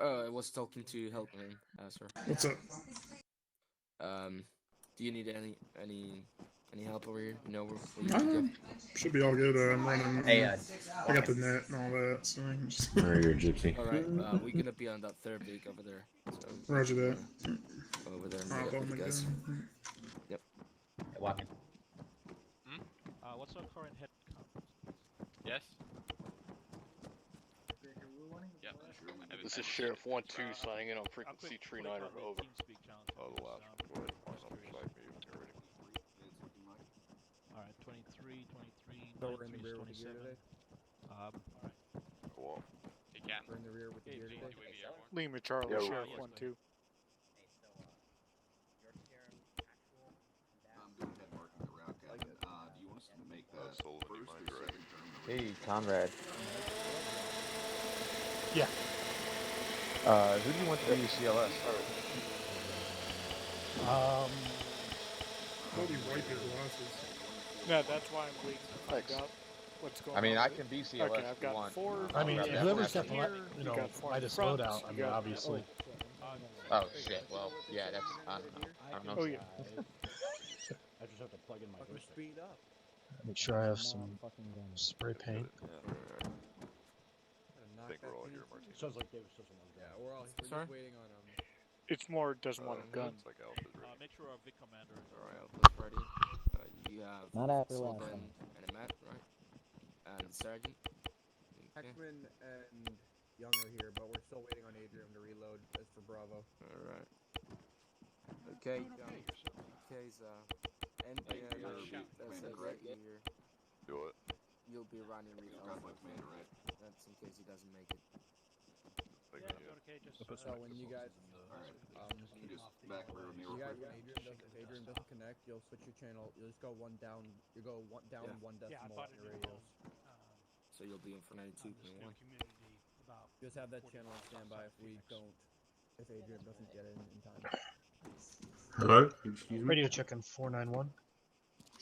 I was talking to Helpman, sir. What's up? Do you need any help over here? You know where you need to go? Should be all good. I'm running. Hey, I got the net and all that, so I can just... Or your gypsy. Alright, we're gonna be on that third week over there. So Roger that. go over there and meet Hop up on with the you guys. gun. Yep. walking. What's our current head count? Yes. Yeah. This is Sheriff 1-2 signing in on frequency tree 9 over. Oh, the last one. Go ahead and line up beside me when you're ready. Alright, 23, 23, So we're in the 23, rear with the gear 27. today? Alright. Go off. Hey, Cap. We're in the rear with the gear today? Lima Charlie, Yeah, Sheriff yes, 1-2. Sullivan, do you mind driving? Hey, Conrad. Yeah. Who do you want to be CLS? Holy wipe your glasses. Yeah, that's why I'm waiting to find out what's going on. I mean, I with can be CLS Okay, if I've you got want. 4. I mean, grab if that whoever's one. got the right, You got 4 right to in slow front, down, I you mean, got- obviously. Oh shit! Well, yeah, that's I don't know. Oh, yeah. I just have to plug in my Fucking speed up. Make sure I have some spray paint. Yeah, Gotta I knock think that we're all thing here, in. Martin. Sounds like Davis doesn't want to Yeah, we're Sorry? just waiting on It's more doesn't want a gun. It's like Alpha's ready. Make sure our Vic commander is Alright, Alpha's ready. You have Not after last Sullivan time. and a Matt, right? And the sergeant. Okay. Heckman and Young are here, but we're still waiting on Adrian to reload as for Bravo. Alright. Okay, case NPN, that's it right here. Do it. You'll be running recon. That's in case he doesn't make it. Like, Yeah, yeah. okay, just So when you guys, if Adrian doesn't connect, you'll switch your channel. You'll just go one down. You go one down Yeah. one yeah, I decimal thought on it your was radios. So you'll be in for 92.1. community about Just have that channel on standby if we don't, if Adrian doesn't get in time. Hello. Excuse me. Radio checking 491.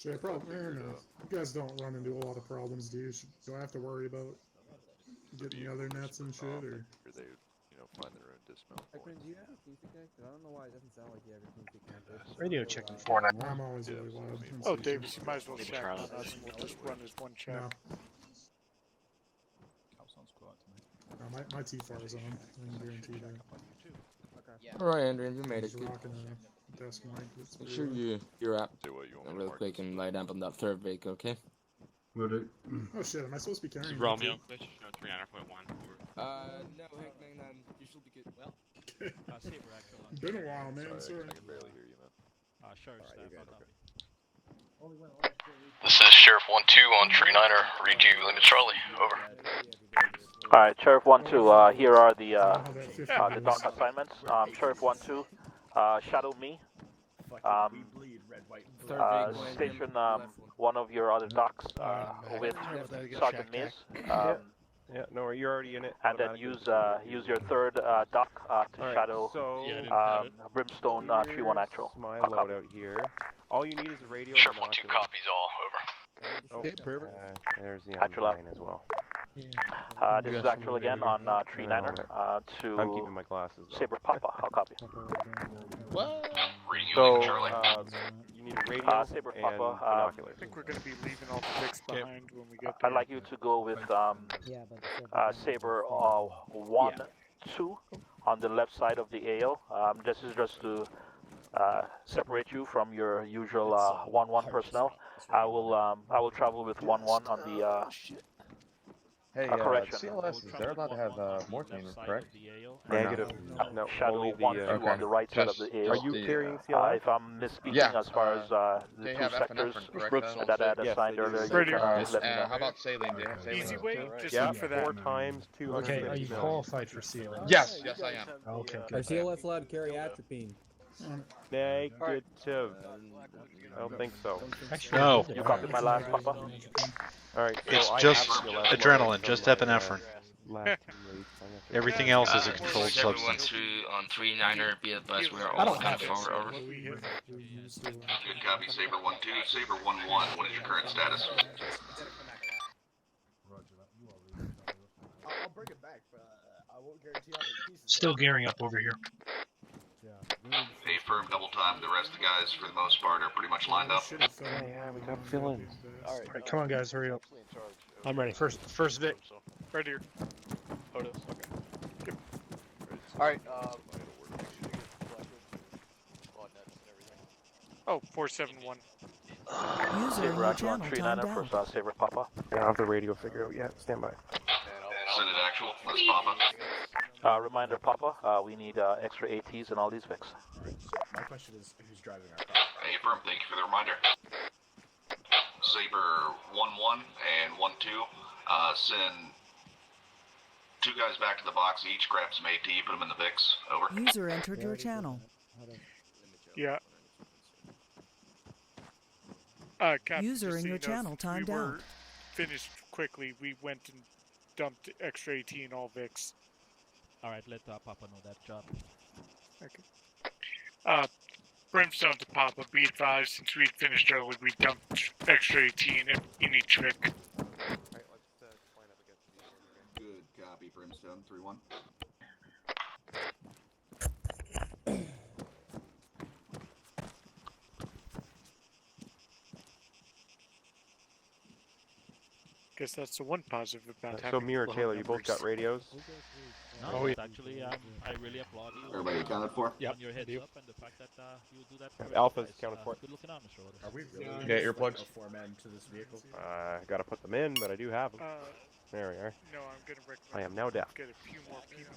Shit, you guys don't run into a lot of problems, do you? Do I have to worry about getting the other nets and shit, or? They, find their own dismount Heckman, points. do you have a TC connected? I don't know why it doesn't sound like you have your TC connected. Radio checking for 491. I'm always Yeah, really loud. absolutely. Oh, Davis, you might as well check on us and we'll just run as one check. No. My T-FAR is on. I can guarantee that. Okay. Alright, Andrew, you made it. Just Good. rocking a desk mic. It's Make pretty sure loud. you're up Say what you want me to real mark quick this. and lie down on that third vehicle, okay? Would it? Oh shit, am I supposed to be carrying Romeo, that glitch, 39.1. No, Hickman, you should be good. Well, Sabre actually. too? Been a while, man. Sorry, Sorry. I can barely hear you, man. Sheriff Alright, staff, you're good. copy. This is Sheriff 1-2 on Tree 9er. Read you, Lima Charlie. Over. Alright, Sheriff 1-2, here are the The dock assignments. Sheriff 1-2, shadow me. Station one of your other docks with Sergeant Miz. Yeah, no, you're already in it. And then use your third dock to shadow Brimstone 3-1 actual. My loadout here. All you need is a radio. Sheriff 1-2 copies all. Over. Okay, perfect. There's the Actual line as well. This is actual again on Tree 9er I'm to keeping my glasses. Though. Sabre Papa. I'll copy. Reading you, So, Lima Charlie. you need a radio Sabre and Papa, binoculars. I think we're going to be leaving all the dicks behind when we get there. I'd like you to go with Sabre 1-2 on the left side of the AO. This is just to separate you from your usual 1-1 personnel. I will travel with 1-1 on the Hey, correction. CLS, they're allowed to have morphine, correct? Negative. No, Shadow only 1-2 on the right side of the AO. Are you carrying CLS? If I'm misspeaking Yeah, as far as the they two have sectors epinephrine, that I had Yes, assigned they do. earlier, you Radio. can let me know. How about saline? Do you have saline? Easy way, just Yeah, look for that. 4 times 200. Okay, are you qualified for CLS? Yes, yes, I am. Okay, Are good. CLS allowed to carry atropine? Negative. I don't think so. Actually, No. You copied my last, Papa? Alright, so It's I just have CLS adrenaline, just epinephrine. last 2 weeks. Everything else is a controlled Everyone substance. on 3-9er, be advised we are I all don't kind have of it. forward over. Good copy, Sabre 1-2, Sabre 1-1. What is your current status? I'll bring it back, but won't guarantee how many pieces. Still gearing up over here. Hey, firm double time. The rest of the guys, for the most part, are pretty much lined up. Yeah, we got filling. Alright, come on guys, hurry up. I'm ready. First Vic. Right here. Otis. Okay. Alright, Oh, 471. Sabre Actual on 39 for Sabre Papa. I don't have the radio figure out yet. Stand by. Send it actual. Let's Papa. Reminder, Papa, we need extra ATs and all these Vics. My question is, who's driving our car? Hey, firm. Thank you for the reminder. Sabre 1-1 and 1-2. Send 2 guys back to the box each. Grab some AT. Put them in the VIX. Over. User entered your channel. Yeah. Captain, User in your channel timed out. We finished quickly. We went and dumped extra AT and all VIX. Alright, let Papa know that job. Okay. Brimstone to Papa, be advised, since we finished early, we dumped extra AT in each VIC. Alright, let's line up against these over here. Good copy, Brimstone. 3-1. Guess that's the one positive about So having Mirror low Taylor, you both numbers. got radios? No, Oh, yeah. actually, I really applaud you. Everybody accounted for? On your heads up and the fact that you do that for Alpha's guys. accounted for. Good looking out, Mr. Otis. Are we really? Yeah, earplugs. A 4-man to this vehicle? Gotta put them in, but I do have them. There we are. No, I'm gonna recommend I am now deaf. get a few more people.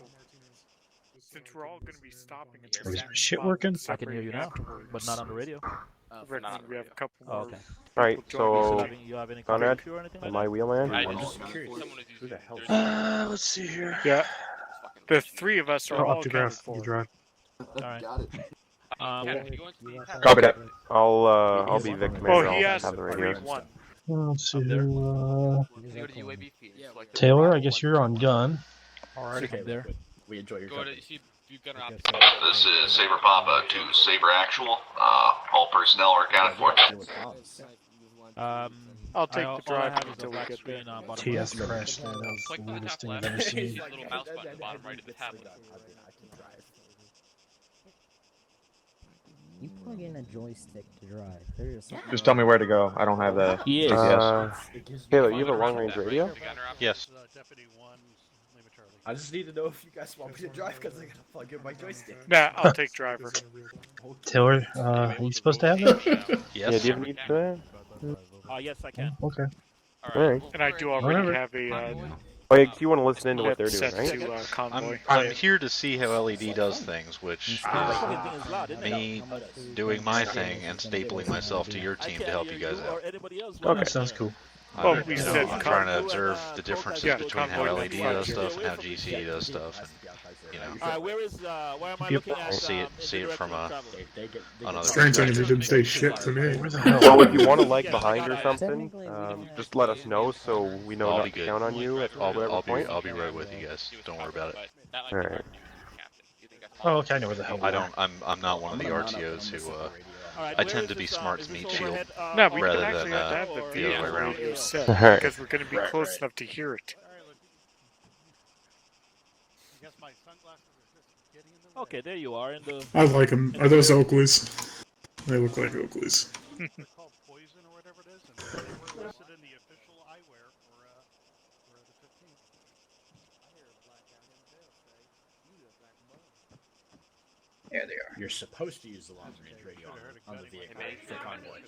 Since we're all gonna be stopping at Is the my shit working? I can hear you now, but not on the radio. Recommend we have a couple Oh, more. okay. Alright, so You have any Conrad, curfew or anything like am that? I wheelman? I'm just curious. Who the hell? Let's see here. Yeah. The 3 of us are all accounted Optograph, for. you drive. Alright. Got it. Copy that. I'll be Vic Commander. Oh, he I'll asked have the radios. 3-1. Let's see here. Taylor, I guess you're on gun. Alright. Okay, there. We enjoy your company. This is Sabre Papa to Sabre Actual. All personnel are accounted for. I'll take all the I drive have is until a we black get screen, there. bottom TS left. crashed there. That was the weirdest thing I've ever seen. Little mouse button at the bottom right of the tablet. I can drive. You plug in a joystick to drive. There's something Just tell me where to go. I don't have the Yes. Taylor, you have a long range radio? Yes. Deputy 1, Lima Charlie. I just need to know if you guys want me to drive because I gotta plug in my joystick. Nah, I'll take driver. Taylor, are you supposed to have that? Yeah, Yes. do you have a need for that? Yes, I can. Okay. Alright. And I do already Whatever. have a Oh, yeah, you want to listen into what they're doing, set right? to convoy. I'm here to see how LED does things, which is Fucking thing is loud, isn't it? me doing my thing and stapling myself to your I team can't to help hear you guys or out. anybody else. Okay. That sounds cool. Well, I'm, we you know, said I'm trying to convoy observe and, the differences yeah, between how convoy LED and does fire. stuff and how GC does stuff, and you know, Where is where am I Yep. looking at? see it from travel? another Strange thing is he didn't say shit to me. Where the hell? Well, if you want to lag Yeah, behind or I- something, Technically, we don't have just let us know so we know I'll not be to good. count on you at whatever point. I'll be right with you guys. Don't worry about it. Alright. Oh, okay, I know where the hell we I are. don't. I'm not one of the RTOs who. I tend to be smart to meet shield. No, we rather can actually than, have the the other way around. radio set Alright. because we're going to be close enough to hear it. Okay, there you are in the. I like them. Are those Oakleys? They look like Oakleys. called Poison or whatever it is, and they were listed in the official eyewear for the 15th. There they are. You're supposed to use the long-range radio on the vehicle for convoy.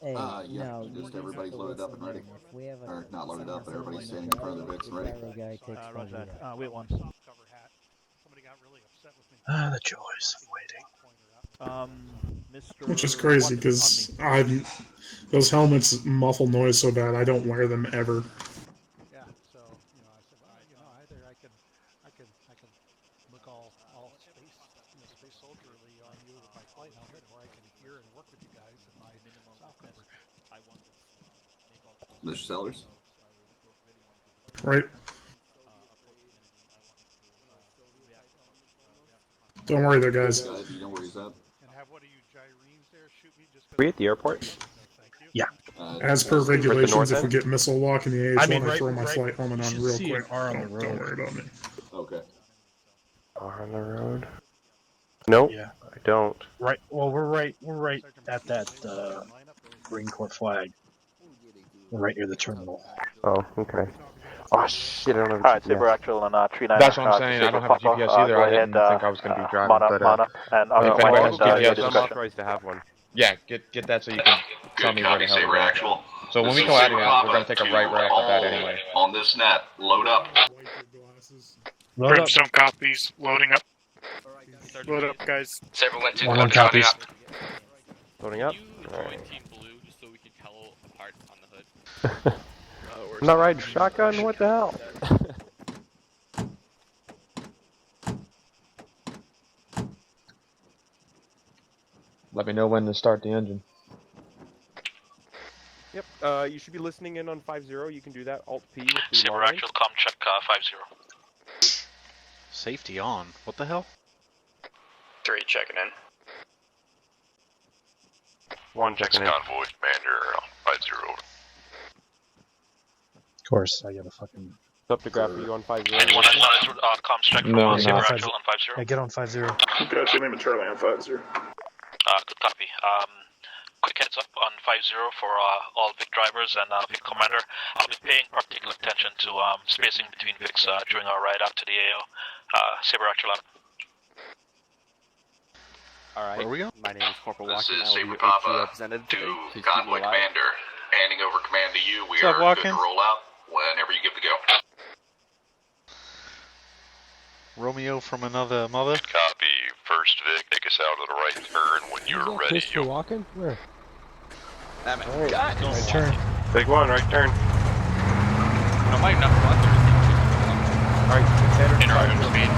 Hey, Yeah, no, just you everybody's have to loaded up and listen ready. in. If we have a Or not loaded up, but everybody's standing in someone front of the VIX and ready. gyro guy takes Roger over that. Wait one. Cover hat. Somebody got really upset with me. Ah, the joys of waiting. Mr. Which is crazy because those helmets muffle noise so bad I don't wear them ever. Yeah, so I said, well, either I can look all space, space soldierly on you with my flight helmet, or I can hear and work with you guys in my soft cover. Mr. Sellers? Right? Don't worry there, guys. You know where he's at? And have one of you gyrenes there shoot me just. Are we at the airport? Yeah. As per regulations, north if we end? get missile lock in the AH1, I mean, I throw my right- flight helmet you on should real see an quick. R on the Don't road. worry about me. Okay. car on the road? Nope. Yeah. I don't. Right. Well, we're right at that Marine Corps flag. We're right near the terminal. Oh, okay. Oh shit! I don't have a Alright, GPS. Sabre Actual and 39. That's what I'm saying. I don't have a Papa, GPS either. go I ahead, didn't think I was going to be driving, Mana, but Mana, and if anybody has a your GPS, I'm discretion. authorized to have one. Yeah, get that so you can tell Good me where the copy, hell Sabre we're Actual. at. So when This we is go out of Sabre here, Papa we're going to take a right off the bat anyway. On this net, load up. Load up. Brimstone copies. Loading up. Load up, guys. Sabre went to One copies. Loading up. Join Team Blue just so we can tell apart on the hood. I'm not riding shotgun. What the hell? Let me know when to start the engine. Yep. You should be listening in on 5-0. You can do that. Alt P with the Sabre line. Actual, com check 5-0. Safety on. What the hell? 3 checking in. 1 checking in. Convoy Commander 5-0. Of course, I got a fucking. Up to graph for you on 5-0. Anyone has com check from No, Sabre no. Actual on 5-0? I get on 5-0. Gotcha, name of Charlie on 5-0. Good copy. Quick heads up on 5-0 for all Vic drivers and Vic Commander. I'll be paying particular attention to spacing between Vics during our ride out to the AO. Sabre Actual up. Alright, Where are we going? my name is Corporal This Walken. is I will Sabre be your AT Papa representative to today. Please keep me Convoy alive. Commander. Handing over command to you. We What's up, are good Walken? to roll out whenever you give the go. Romeo from another mother? Copy. First Vic, take us out of the right turn when you're ready. walking? Where? Damn it. Alright. God. Right turn. Big one, right turn. No, might not go Alright, standard In our own speed.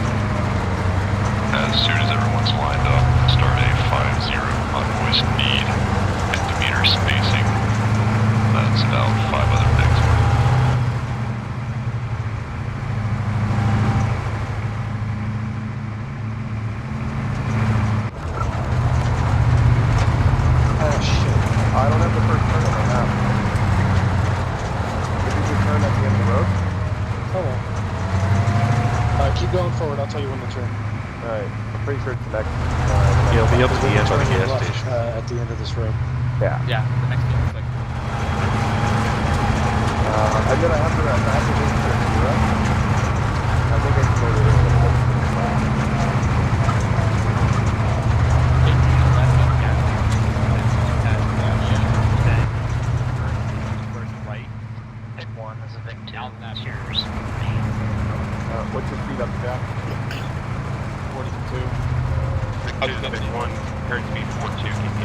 As soon as everyone's lined up, start a 5-0 convoy speed and the meter spacing. That's about 5 other things. Oh shit. I don't have the first turn on my map. Did you just turn at the end of the road? Oh well. Keep going forward. I'll tell you when to turn. Alright, I'm pretty sure it's the next. Yeah, it'll be up to the end by the Turn gas left, station. at the end of this road. Yeah. Yeah, the next one. Like, And then I have to wait for it, right? I think I can go to the what's your speed up, Jack? 42. Big one, current speed 42 kph.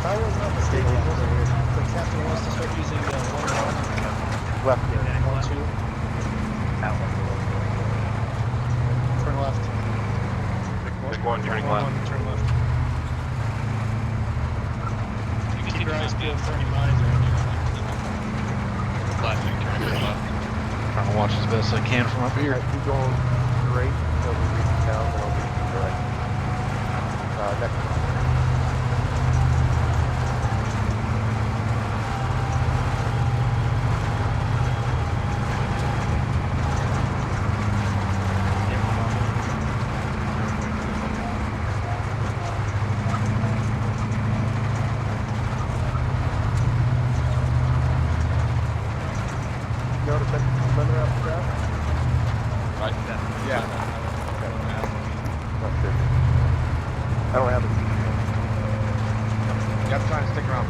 If I was not mistaken, the captain wants to start using the 1-1. Left here. 1-2. Turn left. Big one, turning left. Turn left. Keep your eyes peeled for any mines or anything. Trying to watch as best I can from up here. Alright, keep going straight until we reach town, then I'll be to the right. Next. You notice that limiter up the track? right then. Yeah. Okay. Not sure. I don't have it. You have to try and stick around.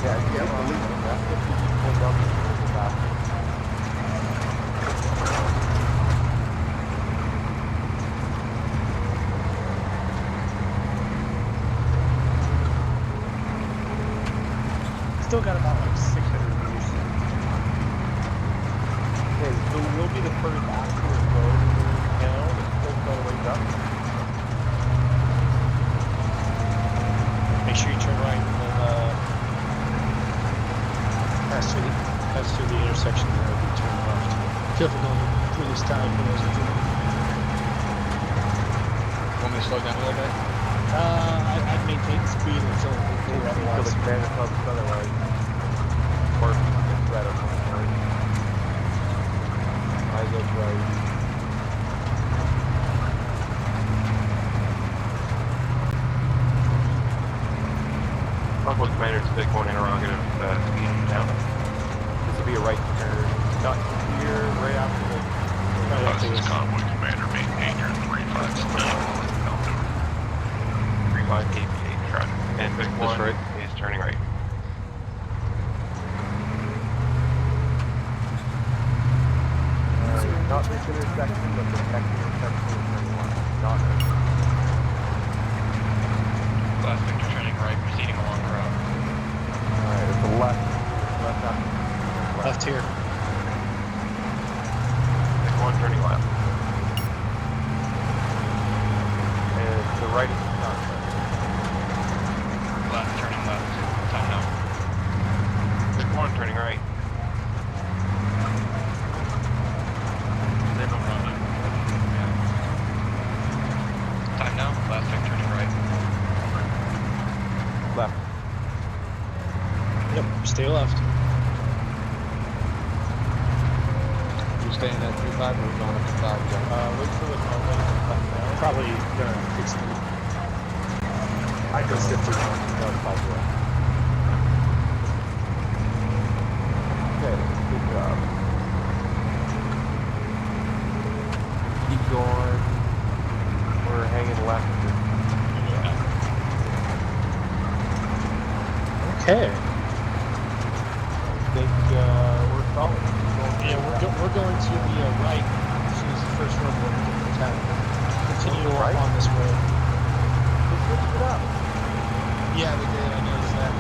Yeah, you have to leave it. That's what you pull down the back. Still got about like 600 meters. Okay, so we'll be the first actual road in town. It's all the way up. Make sure you turn right and then pass through the intersection there and turn left. Careful going through this town. Want me to slow down a little bit? I'd maintain the speed until Until the commander comes otherwise. Or if you get threat or something. Eyes up right. This is Convoy Commander, maintain your 357 while inbound over. 3588, roger. And Big One right. Is turning right. Not this intersection, but the next intersection is turning left. Not this. Last Victor turning right, proceeding along the route. Alright, it's the left. Left after. Left here. Big One turning left. And the right is not left. Left turning left. Time now. Big One turning right. They don't run it. Yeah. Time now. Last Victor turning right. Left. Yep, stay left. You staying at 25 or going up to 5 again? Wait for the moment. Probably gonna extend. I go 50. That's possible. Okay, good job. Keep going. We're hanging left. Okay. I think we're solid. Yeah, we're going to the right as soon as the first road will enter the town. Continue Right? on this road. They switched it up. Yeah, they did. I noticed that.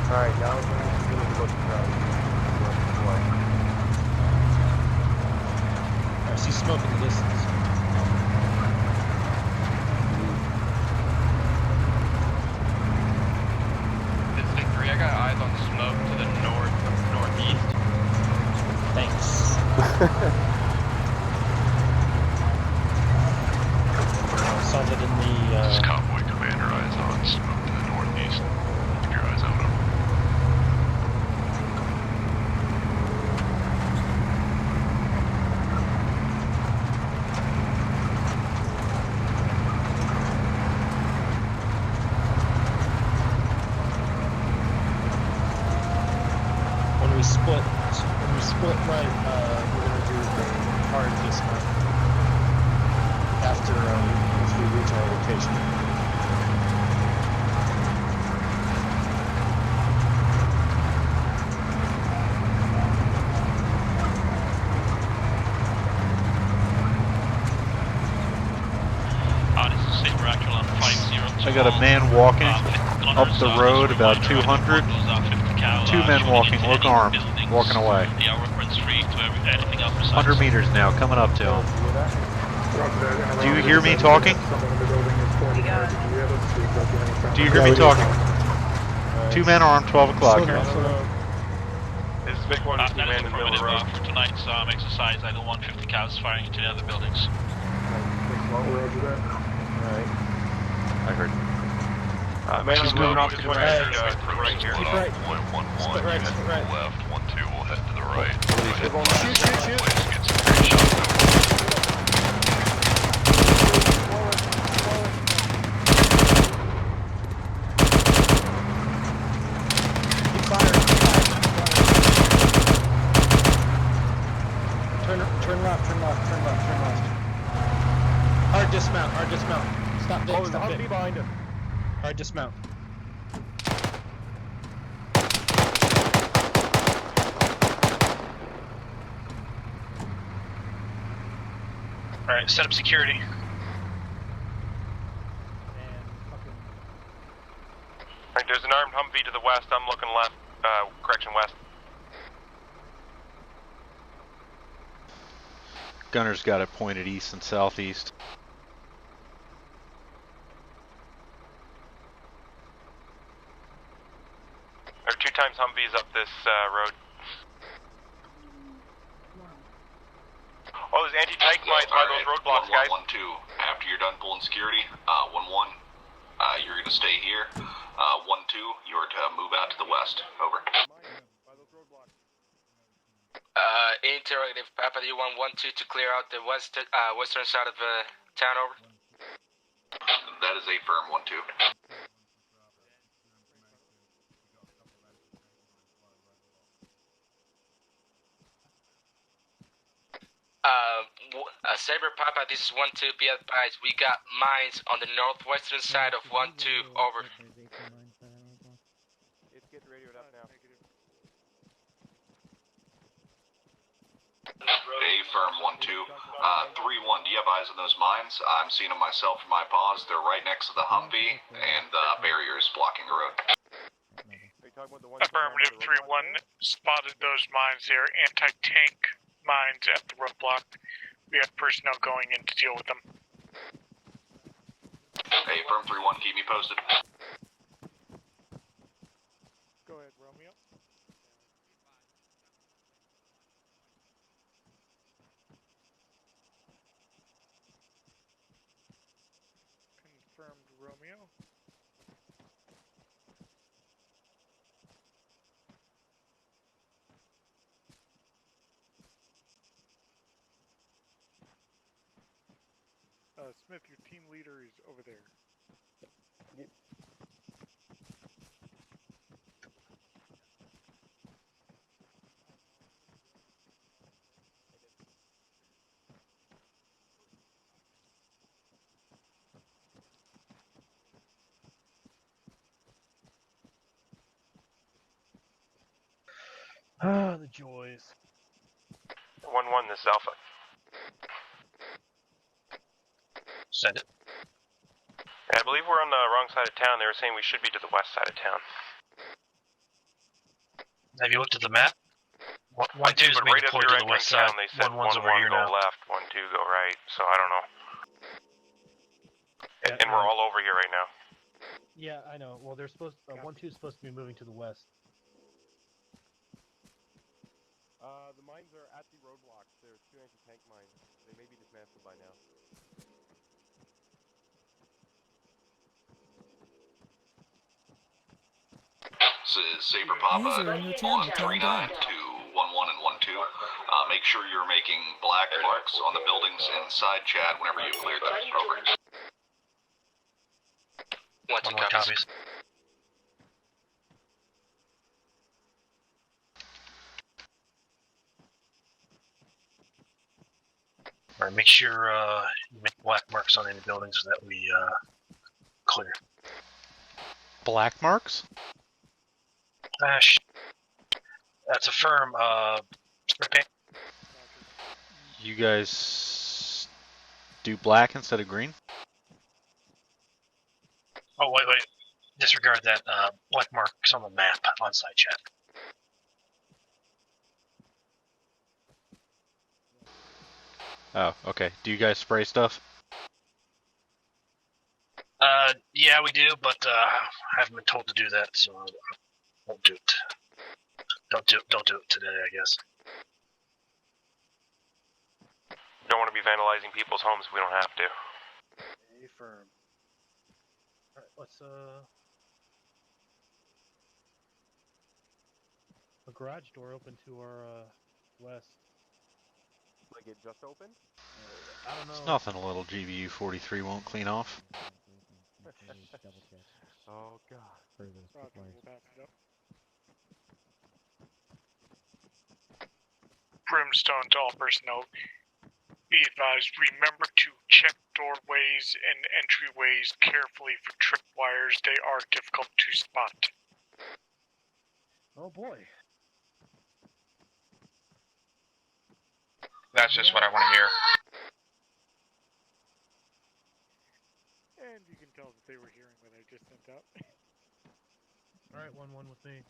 Alright, now we're going to look at I see smoke in the distance. This is Victory. I got eyes on smoke to the northeast. Thanks. Saw that in the. This is Convoy Commander, eyes on smoke to the northeast. Keep your eyes out. Over. When we split right, we're gonna do the hard dismount after once we reach our location. This is Sabre actual on 502. I got a man walking up the road about 200. Two men walking, look armed, walking away. 100 meters now, coming up to him. Do you hear me talking? Do you hear me talking? Two men armed, 12 o'clock here. This is Big One, two men in the middle of the road. For tonight's exercise, I don't want 50 cows firing into the other buildings. Alright. I heard. Man on the road off to the right here. Keep right. 111, Split right, head to split the right. left, 12 will head to the right. Shoot, shoot, shoot. Get some great shots over. Keep firing. Turn left, turn left, turn left, turn left. Hard dismount, hard dismount. Stop it, stop it. Behind him. Hard dismount. Alright, set up security. Alright, there's an armed Humvee to the west. I'm looking left, correction west. Gunner's got it pointed east and southeast. There are 2 times Humvees up this road. Oh, there's anti-tank mines by those roadblocks, guys. 1-2. After you're done pulling security, 1-1, you're going to stay here. 1-2, you're to move out to the west. Over. Interrogative, Papa, do you want 1-2 to clear out the western side of town, over? That is a firm 1-2. Sabre Papa, this is 1-2, be advised. We got mines on the northwestern side of 1-2, over. It's getting radioed up now. A firm 1-2. 3-1, do you have eyes on those mines? I'm seeing them myself from my paws. They're right next to the Humvee, and the barriers blocking the road. Are you talking about the one? Affirmative 3-1, spotted those mines there, anti-tank mines at the roadblock. We have personnel going in to deal with them. Hey, firm 3-1, keep me posted. Go ahead, Romeo. Confirmed, Romeo. Smith, your team leader is over there. Yep. Ah, the joys. 1-1, this is Alpha. Send it. I believe we're on the wrong side of town. They were saying we should be to the west side of town. Have you looked at the map? 1-2 is being deployed to the west side. They said 1-1's over here go now. left, 1-2 go right, so I don't know. And we're all over here right now. Yeah, I know. Well, they're supposed 1-2 is supposed to be moving to the west. The mines are at the roadblocks. There's 2 anti-tank mines. They may be dismantled by now. Sabre Papa, User in your channel timed 3-9 out. to 1-1 and 1-2. Make sure you're making black marks on the buildings inside chat whenever you clear those. Over. 1-2 copies. Alright, make sure you make black marks on any buildings that we clear. Black marks? That's a firm spray paint. You guys do black instead of green? Oh, wait. Disregard that. Black marks on the map on side chat. Oh, okay. Do you guys spray stuff? Yeah, we do, but I haven't been told to do that, so I won't do it. Don't do it today, I guess. Don't want to be vandalizing people's homes if we don't have to. A firm. Alright, let's A garage door open to our west. Like it just opened? I don't know. It's nothing a little GBU 43 won't clean off. Oh god. Brimstone to all personnel. Be advised, remember to check doorways and entryways carefully for tripwires. They are difficult to spot. Oh boy. That's just what I want to hear. And you can tell that they were hearing what I just sent out. Alright, 1-1 with me.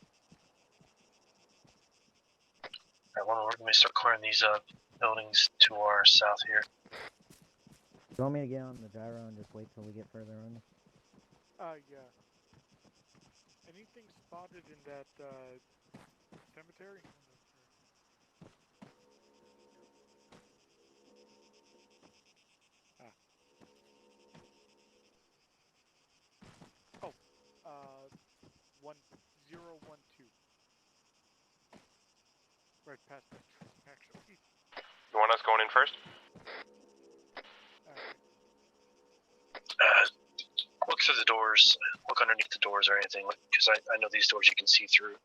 Alright, we're going to start clearing these buildings to our south here. You want me to get on the gyro and just wait till we get further on? Yeah. Anything spotted in that, cemetery? Oh, 1012. Right past that truck, actually. You want us going in first? Look through the doors, look underneath the doors or anything, because I know these doors you can see through.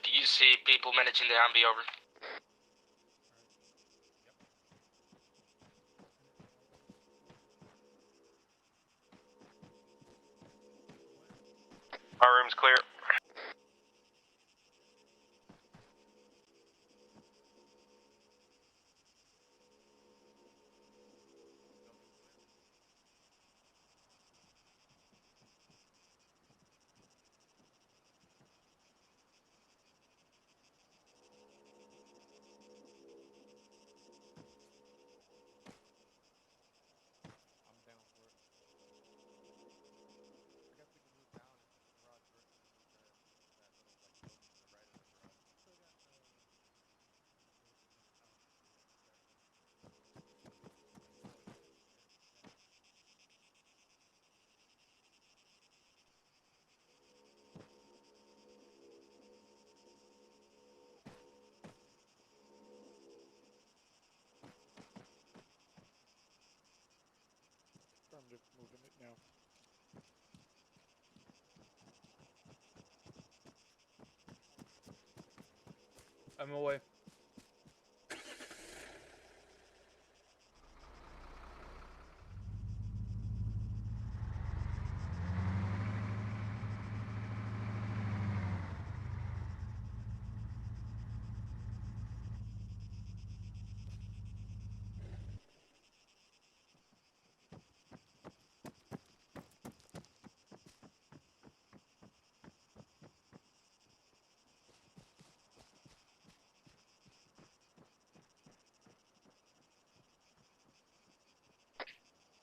Do you see people managing the Humvee over? Our room's clear. Affirmative, moving it now. I'm away.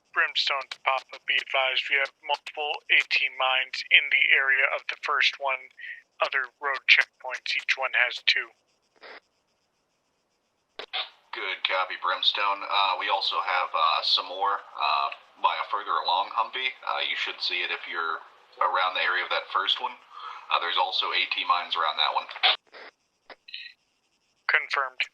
Brimstone to Papa, be advised we have multiple AT mines in the area of the first one, other road checkpoints, each one has 2. Good copy, Brimstone. We also have some more by a further along Humvee. You should see it if you're around the area of that first one. There's also AT mines around that one. Confirmed.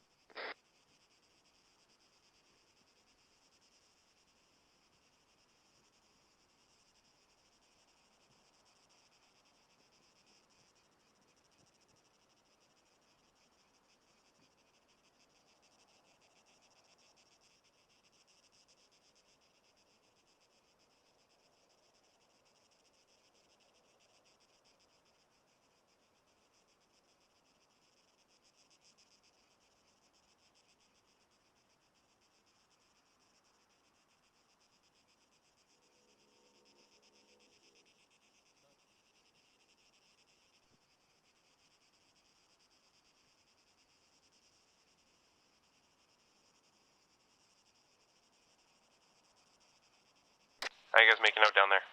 How you guys making out down there?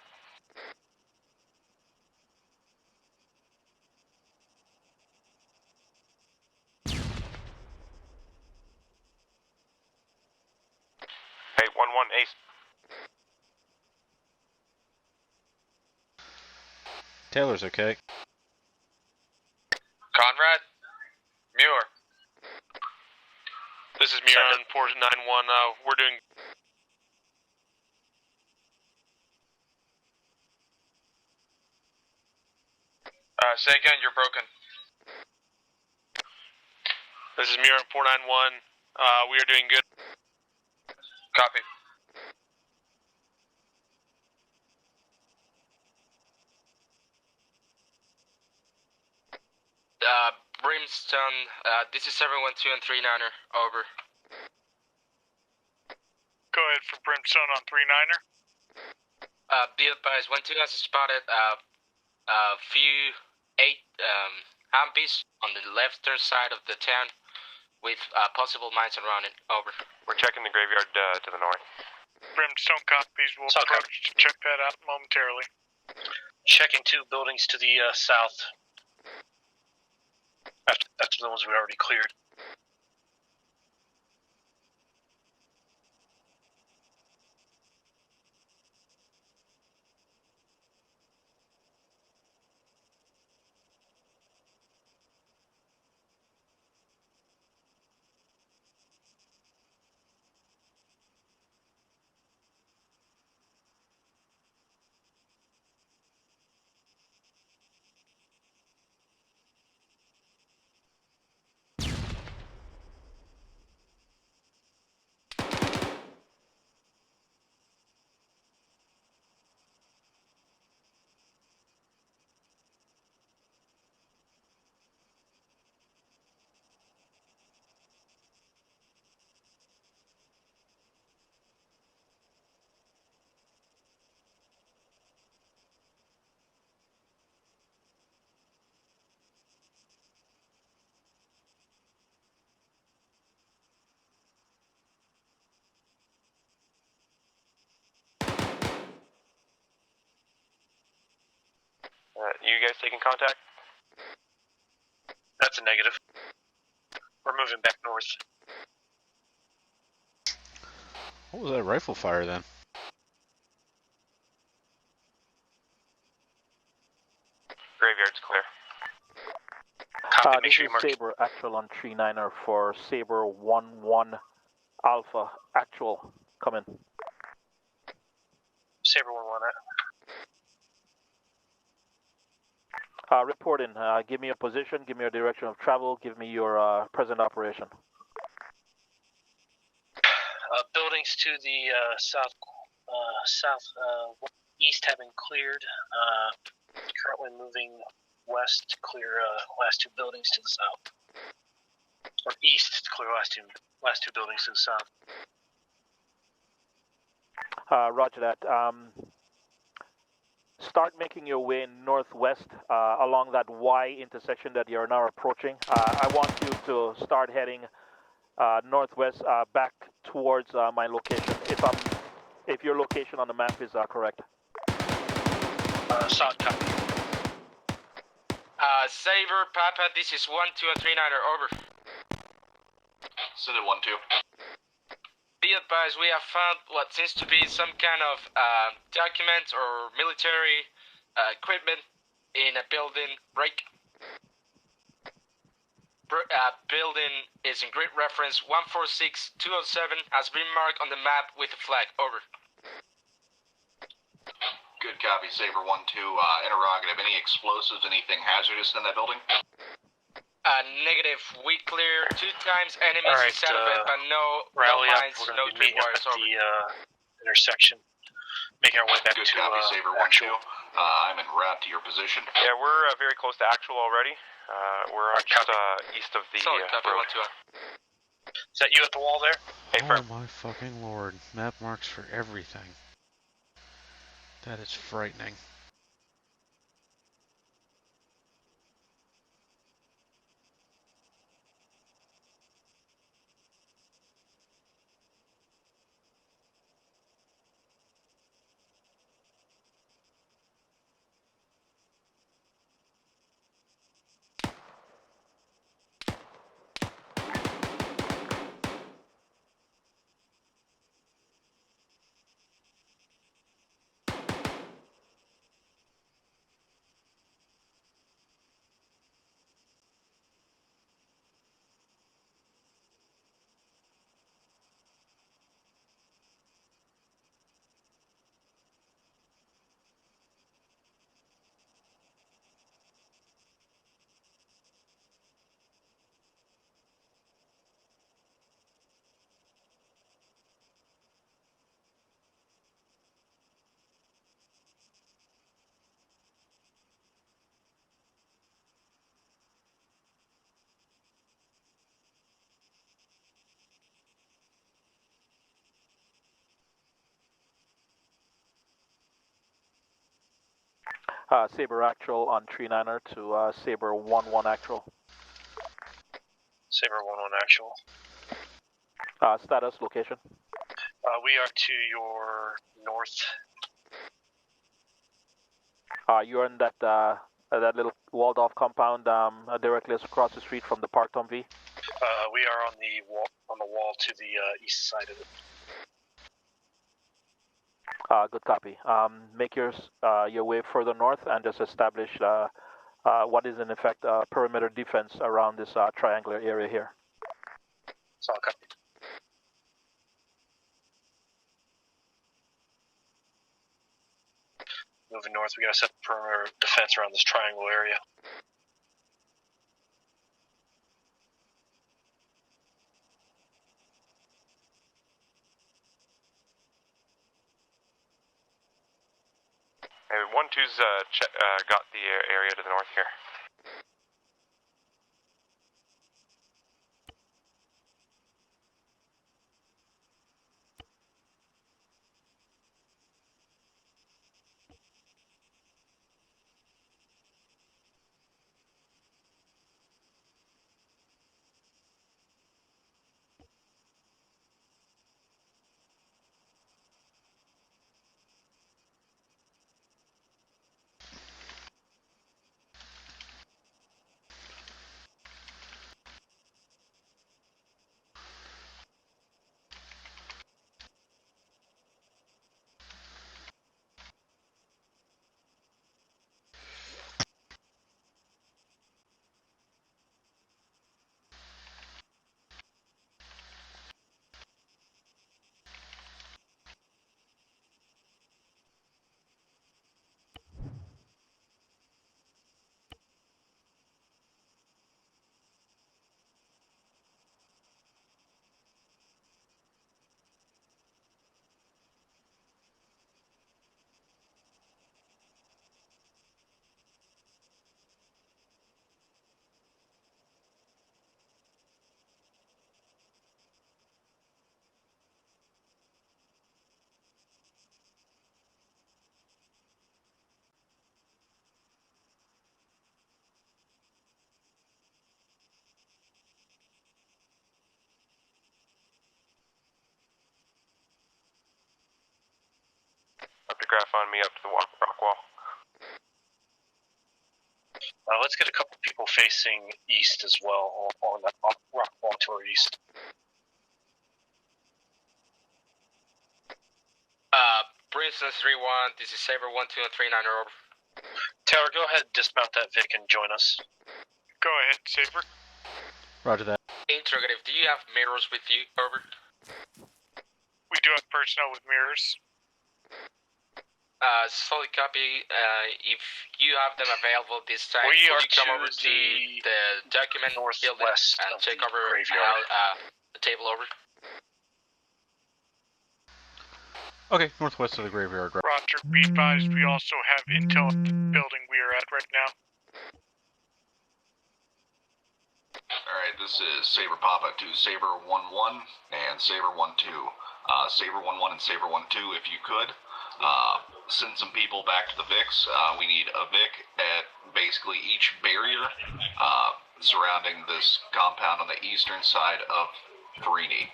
Hey, 1-1, Ace. Taylor's okay. Conrad? Muir. This is Muir on 491. We're doing... Say again, you're broken. This is Muir on 491. We are doing good. Copy. Brimstone, this is 712 and 39er, over. Go ahead for Brimstone on 39er. Be advised, 12 has spotted a few 8 Humvees on the left side of the town with possible mines around it, over. We're checking the graveyard to the north. Brimstone copies, we'll approach to check that out momentarily. Checking 2 buildings to the south. After the ones we already cleared. You guys taking contact? That's a negative. We're moving back north. What was that rifle fire then? Graveyard's clear. This is Sabre actual on 39er for Sabre 1-1 Alpha actual. Come in. Sabre 1-1. Report in. Give me your position, give me your direction of travel, give me your present operation. Buildings to the east have been cleared. Currently moving west to clear last two buildings to the south. Or east to clear last two buildings to the south. Roger that. Start making your way northwest along that Y intersection that you're now approaching. I want you to start heading northwest back towards my location. If your location on the map is correct. Solid copy. Sabre, Papa, this is 1-2 and 39er, over. Send it 1-2. Be advised, we have found what seems to be some kind of documents or military equipment in a building break. Building is in grid reference 146207, has been marked on the map with a flag, over. Good copy, Sabre 1-2. Interrogative, any explosives, anything hazardous in that building? Negative. We clear 2 times enemies inside of it, but no mines, no tripwires, over. The intersection. Making our way back Good to copy, Sabre 1-2. I'm en route to your position. Yeah, we're very close to actual already. We're just east of the Solid copy, road. 1-2. Is that you at the wall there? Hey, oh my fucking lord. Map marks for everything. That is frightening. Sabre actual on 39er to Sabre 1-1 actual. Sabre 1-1 actual. Status, location. We are to your north. You're in that that little walled off compound directly across the street from the parked Humvee. We are on the wall to the east side of it. Good copy. Make your way further north and just establish what is in effect perimeter defense around this triangular area here. Solid copy. Moving north, we gotta set the perimeter defense around this triangle area. Hey, 1-2's got the area to the north here. bushcraft on me up to the rock wall. Let's get a couple people facing east as well, on that rock wall to our east. Princess 3-1, this is Sabre 1-2 and 3-9 over. Taylor, go ahead and dismount that Vic and join us. Go ahead, Sabre. Roger that. Interrogative, do you have mirrors with you? Over. We do have personnel with mirrors. Solid copy. If you have them available this time, We will are you come to over to the document building and take over the table over? Okay, northwest of the graveyard. Roger, be advised, we also have intel at the building we are at right now. Alright, this is Sabre Papa to Sabre 1-1 and Sabre 1-2. Sabre 1-1 and Sabre 1-2, if you could. Send some people back to the VICs. We need a VIC at basically each barrier surrounding this compound on the eastern side of Farini.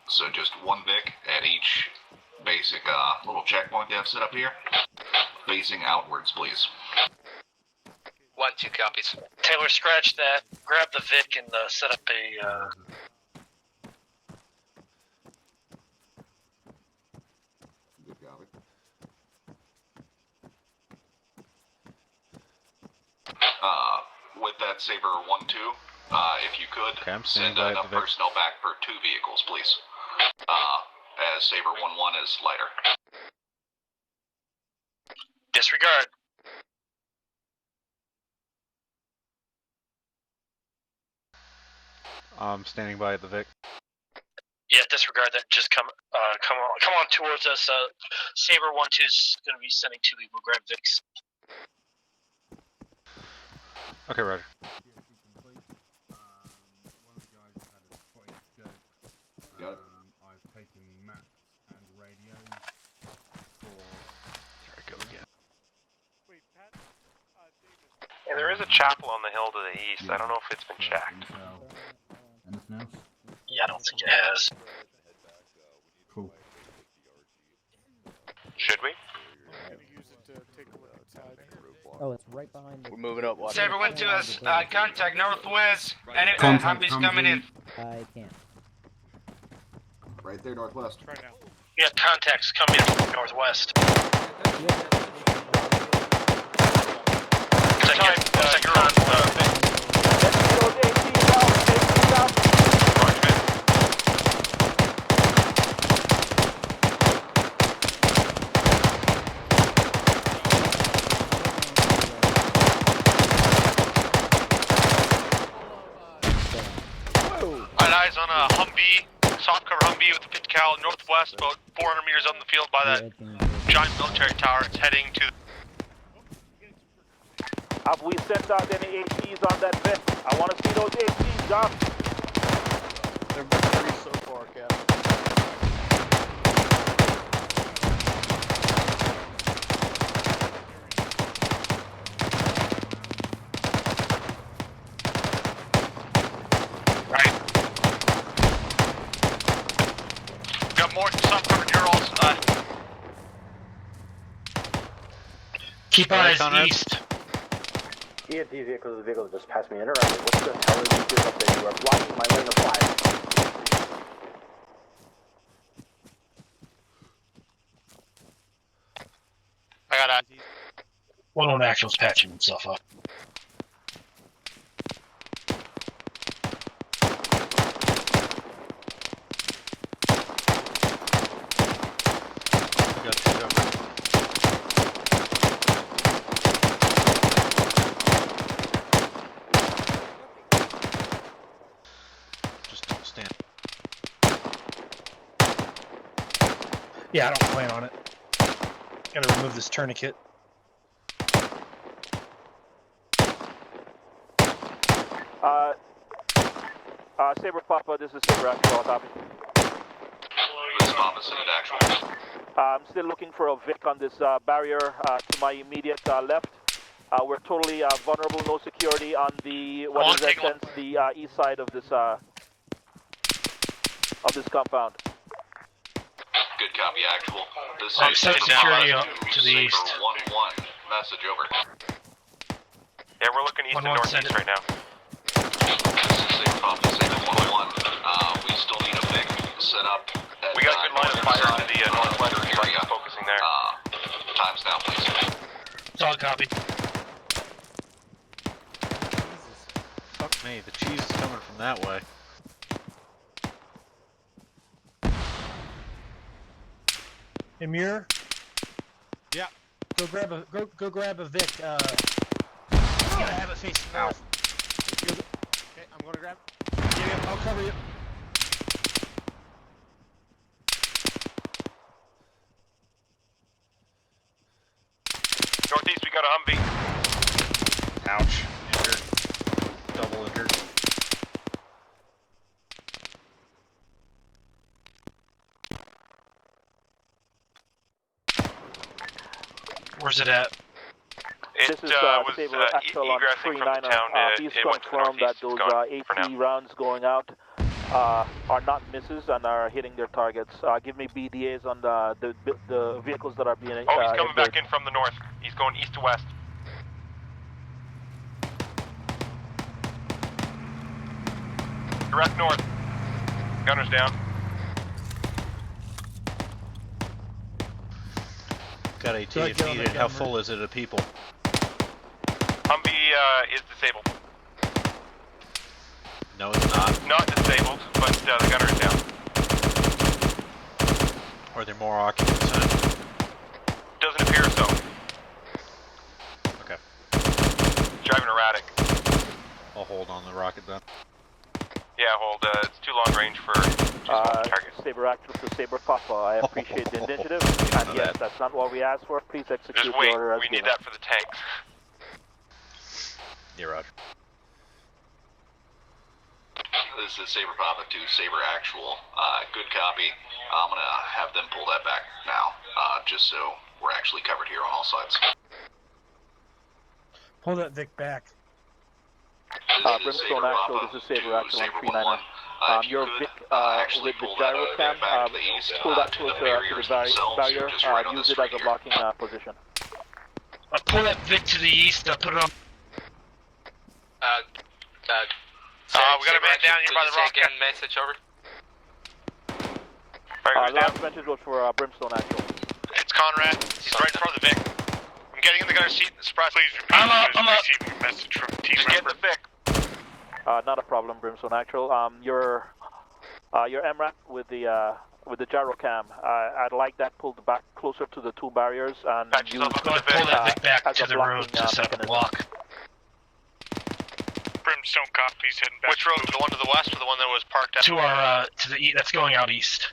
So just one VIC at each basic little checkpoint they have set up here. Facing outwards, please. 1-2 copies. Taylor, scratch that. Grab the Vic and set up a... Good copy. With that Sabre 1-2, if you could, send enough personnel back for 2 vehicles, please. As Sabre 1-1 is lighter. Disregard. I'm standing by at the Vic. Yeah, disregard that. Just come on towards us. Sabre 1-2 is going to be sending 2 people. Grab Vics. Okay, roger. Got it. I've taken maps and radios for... There we go again. Yeah, there is a chapel on the hill to the east. I don't know if it's been checked. Anything else? Yeah, I don't think it has. Cool. Should we? Oh, it's right behind the... We're moving up. Sabre 1-2 has contact northwest. Any Contact Humvees coming in. I can't. Right there, northwest. Right now. Yeah, contacts coming in from northwest. You're on Eyes on a Humvee, soft cover Humvee with a 50 cal northwest, about 400 meters on the field by that giant military tower. It's heading to. Have we sent out any ATs on that vet? I want to see those ATs, Doc. They've been 3 so far, Cap. More soft cover Urals. Keep eyes east. EMP vehicle just passed me interrupted. What the hell are you doing up there? You are blocking my lane of fire. I got that. One on actual's patching himself up. Yeah, I don't plan on it. Gotta remove this tourniquet. Sabre Papa, this is Sabre Actual, copy. This is Papa, send it actual. I'm still looking for a Vic on this barrier to my immediate left. We're totally vulnerable, no security on the, what is that sense, the east side of this compound. Good copy actual. This I'm is set Sabre security Bravo up to the Sabre east. 1-1. Message over. Yeah, we're looking east and northeast right now. This is Sabre Bravo Sabre 1-1. We still need a big set up. At, We got good line of fire to the northwest area. Focusing there. Times now, please. Solid copy. Fuck me, the cheese is coming from that way. Emir? Yeah. Go grab a Vic. You gotta have it facing north. Okay, I'm gonna grab. Yeah, I'll cover you. Northeast, we got a Humvee. Ouch. Injured. Double injured. Where's it at? This is Sabre actual on 39er. Please confirm that those 80 rounds going out are not misses and are hitting their targets. Give me BDAs on the vehicles that are being. Oh, he's coming back in from the north. He's going east to west. Direct north. Gunner's down. Got AT if needed. How full is it of people? Humvee is disabled. No, it's not. Not disabled, but the gunner is down. Are there more occupants in it? Doesn't appear so. Okay. Driving erratic. I'll hold on the rocket then. Yeah, hold. It's too long range for just one target. Sabre actual to Sabre Papa. I appreciate the initiative. And yes, that's not what we asked for. Please execute Just wait. the order as We need given. that for the tanks. Yeah, roger. This is Sabre Papa to Sabre Actual. Good copy. I'm gonna have them pull that back now, just so we're actually covered here on all sides. Pull that Vic back. Brimstone actual, this is Sabre actual on 39er. Your Vic with the gyro cam, pull that closer to the barrier, use it as a blocking position. Pull that Vic to the east, put it on. We got a man down here by the rock. Again, message over. Last message was for Brimstone actual. It's Conrad. He's right in front of the Vic. I'm getting in the gunner's seat. Surprise. Please repeat. I'm receiving a message from team member. Get the Vic. Not a problem, Brimstone actual. Your MRAP with the gyro cam. I'd like that pulled back closer to the two barriers and use Pull that Vic back to the road to set up a block. Brimstone copies heading back. Which road? The one to the west or the one that was parked at? To our to the east. That's going out east.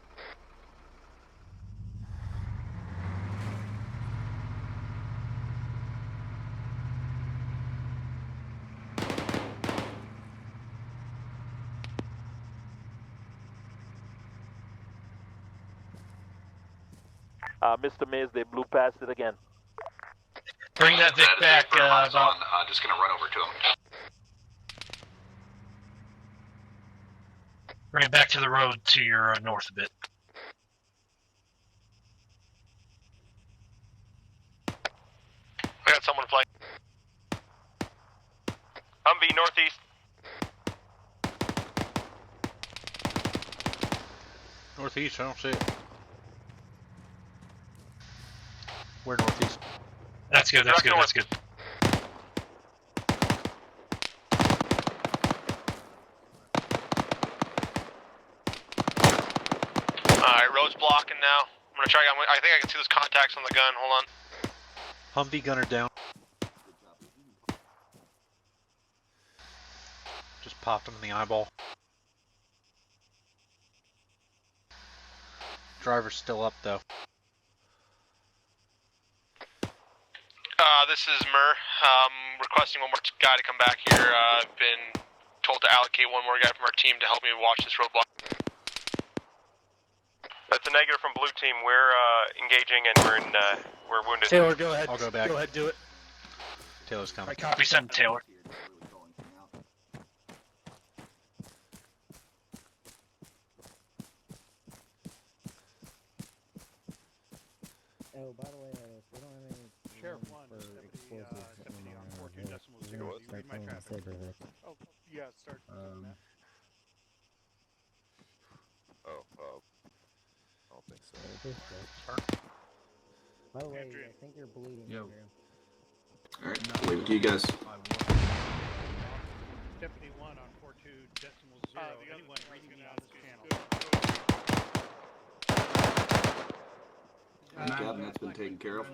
Mr. Mays, they blew past it again. Bring that Vic back. Just gonna run over to him. Bring it back to the road to your north a bit. I got someone flying. Humvee northeast. Northeast, I don't see it. Where northeast? That's good, that's good, that's good. Alright, road's blocking now. I'm gonna try, I think I can see those contacts on the gun, hold on. Humvee gunner down. Just popped him in the eyeball. Driver's still up though. This is Mur. Requesting one more guy to come back here. I've been told to allocate one more guy from our team to help me watch this roadblock. That's a negative from blue team. We're engaging and we're wounded. Taylor, go ahead. I'll go back. Go ahead, do it. Taylor's coming. Copy, send Taylor. Oh, by the way, we don't have any Sheriff room 1, for deputy, explosives deputy on our 42 Vic. decimal We're 0. gonna Do you start read my pulling the traffic? Sabre Vic. Oh, yeah, start doing that. Oh, I don't think so. By the way, Adrian. I think you're bleeding, Yo. Adrian. Alright, leave it to you guys. Deputy 1 on 42 decimal 0. Anyone reading me on this channel? Captain, that's been taken care of.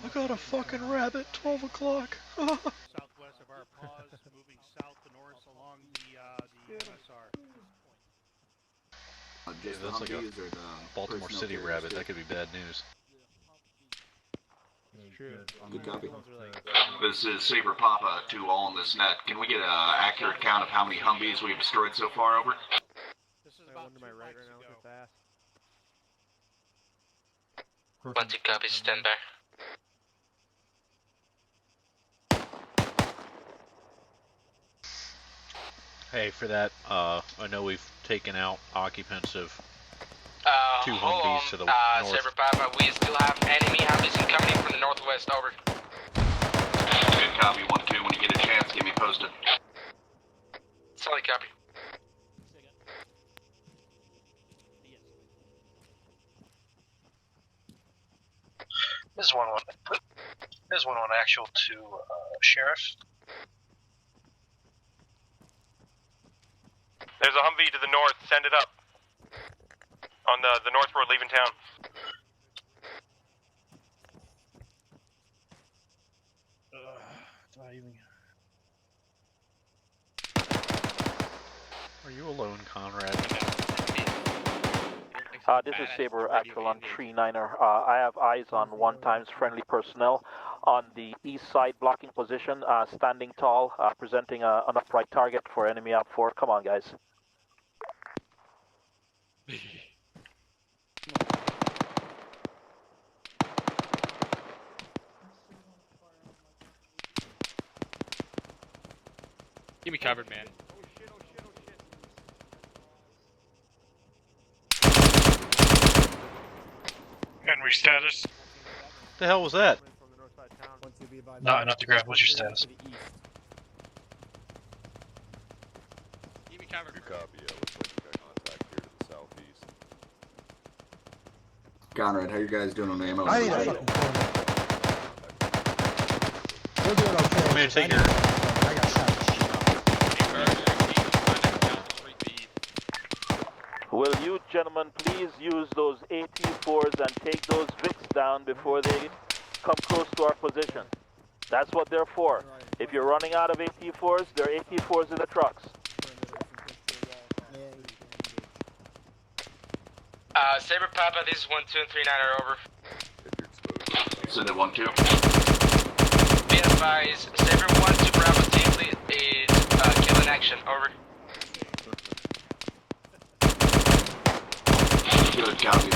I got a fucking rabbit, 12 o'clock. Southwest of our pause, moving south to north along the MSR. Just That's like a Humvees or the Baltimore personnel City carriers rabbit. too? That could be bad news. Good copy. This is Sabre Papa to all in this net. Can we get an accurate count of how many Humvees we've destroyed so far? Over. This is about 2 to my right mics now, ago. they're fast. 1 2 copy, stand by. Hey, for that, I know we've taken out occupants of 2 Hold on, Humvees to the north. Sabre Papa, we still have enemy Humvees incoming from the northwest, over. Good copy. 1-2. When you get a chance, get me posted. Solid copy. This is 1-1. This is 1-1 actual to sheriff. There's a Humvee to the north. Send it up. On the north road leaving town. Do I even... Are you alone, Conrad? This is Sabre actual on 39er. I have eyes on 1 times friendly personnel on the east side blocking position, standing tall, presenting an upright target for enemy op 4. Come on, guys. Keep me covered, man. Henry status. The hell was that? Not enough to grab. What's your status? Keep me covered. Good copy. Looks like we got contact here to the southeast. Conrad, how you guys doing on ammo? I need a fucking corner. We're doing okay. I'm gonna take your... I got shot. Will you gentlemen please use those AT4s and take those Vics down before they come close to our position? That's what they're for. If you're running out of AT4s, there are AT4s in the trucks. Sabre Papa, this is 1 2 and 39 are over. Send it 1-2. Be advised, Sabre 1 to Bravo team is kill in action, over. Good copy. 1-2.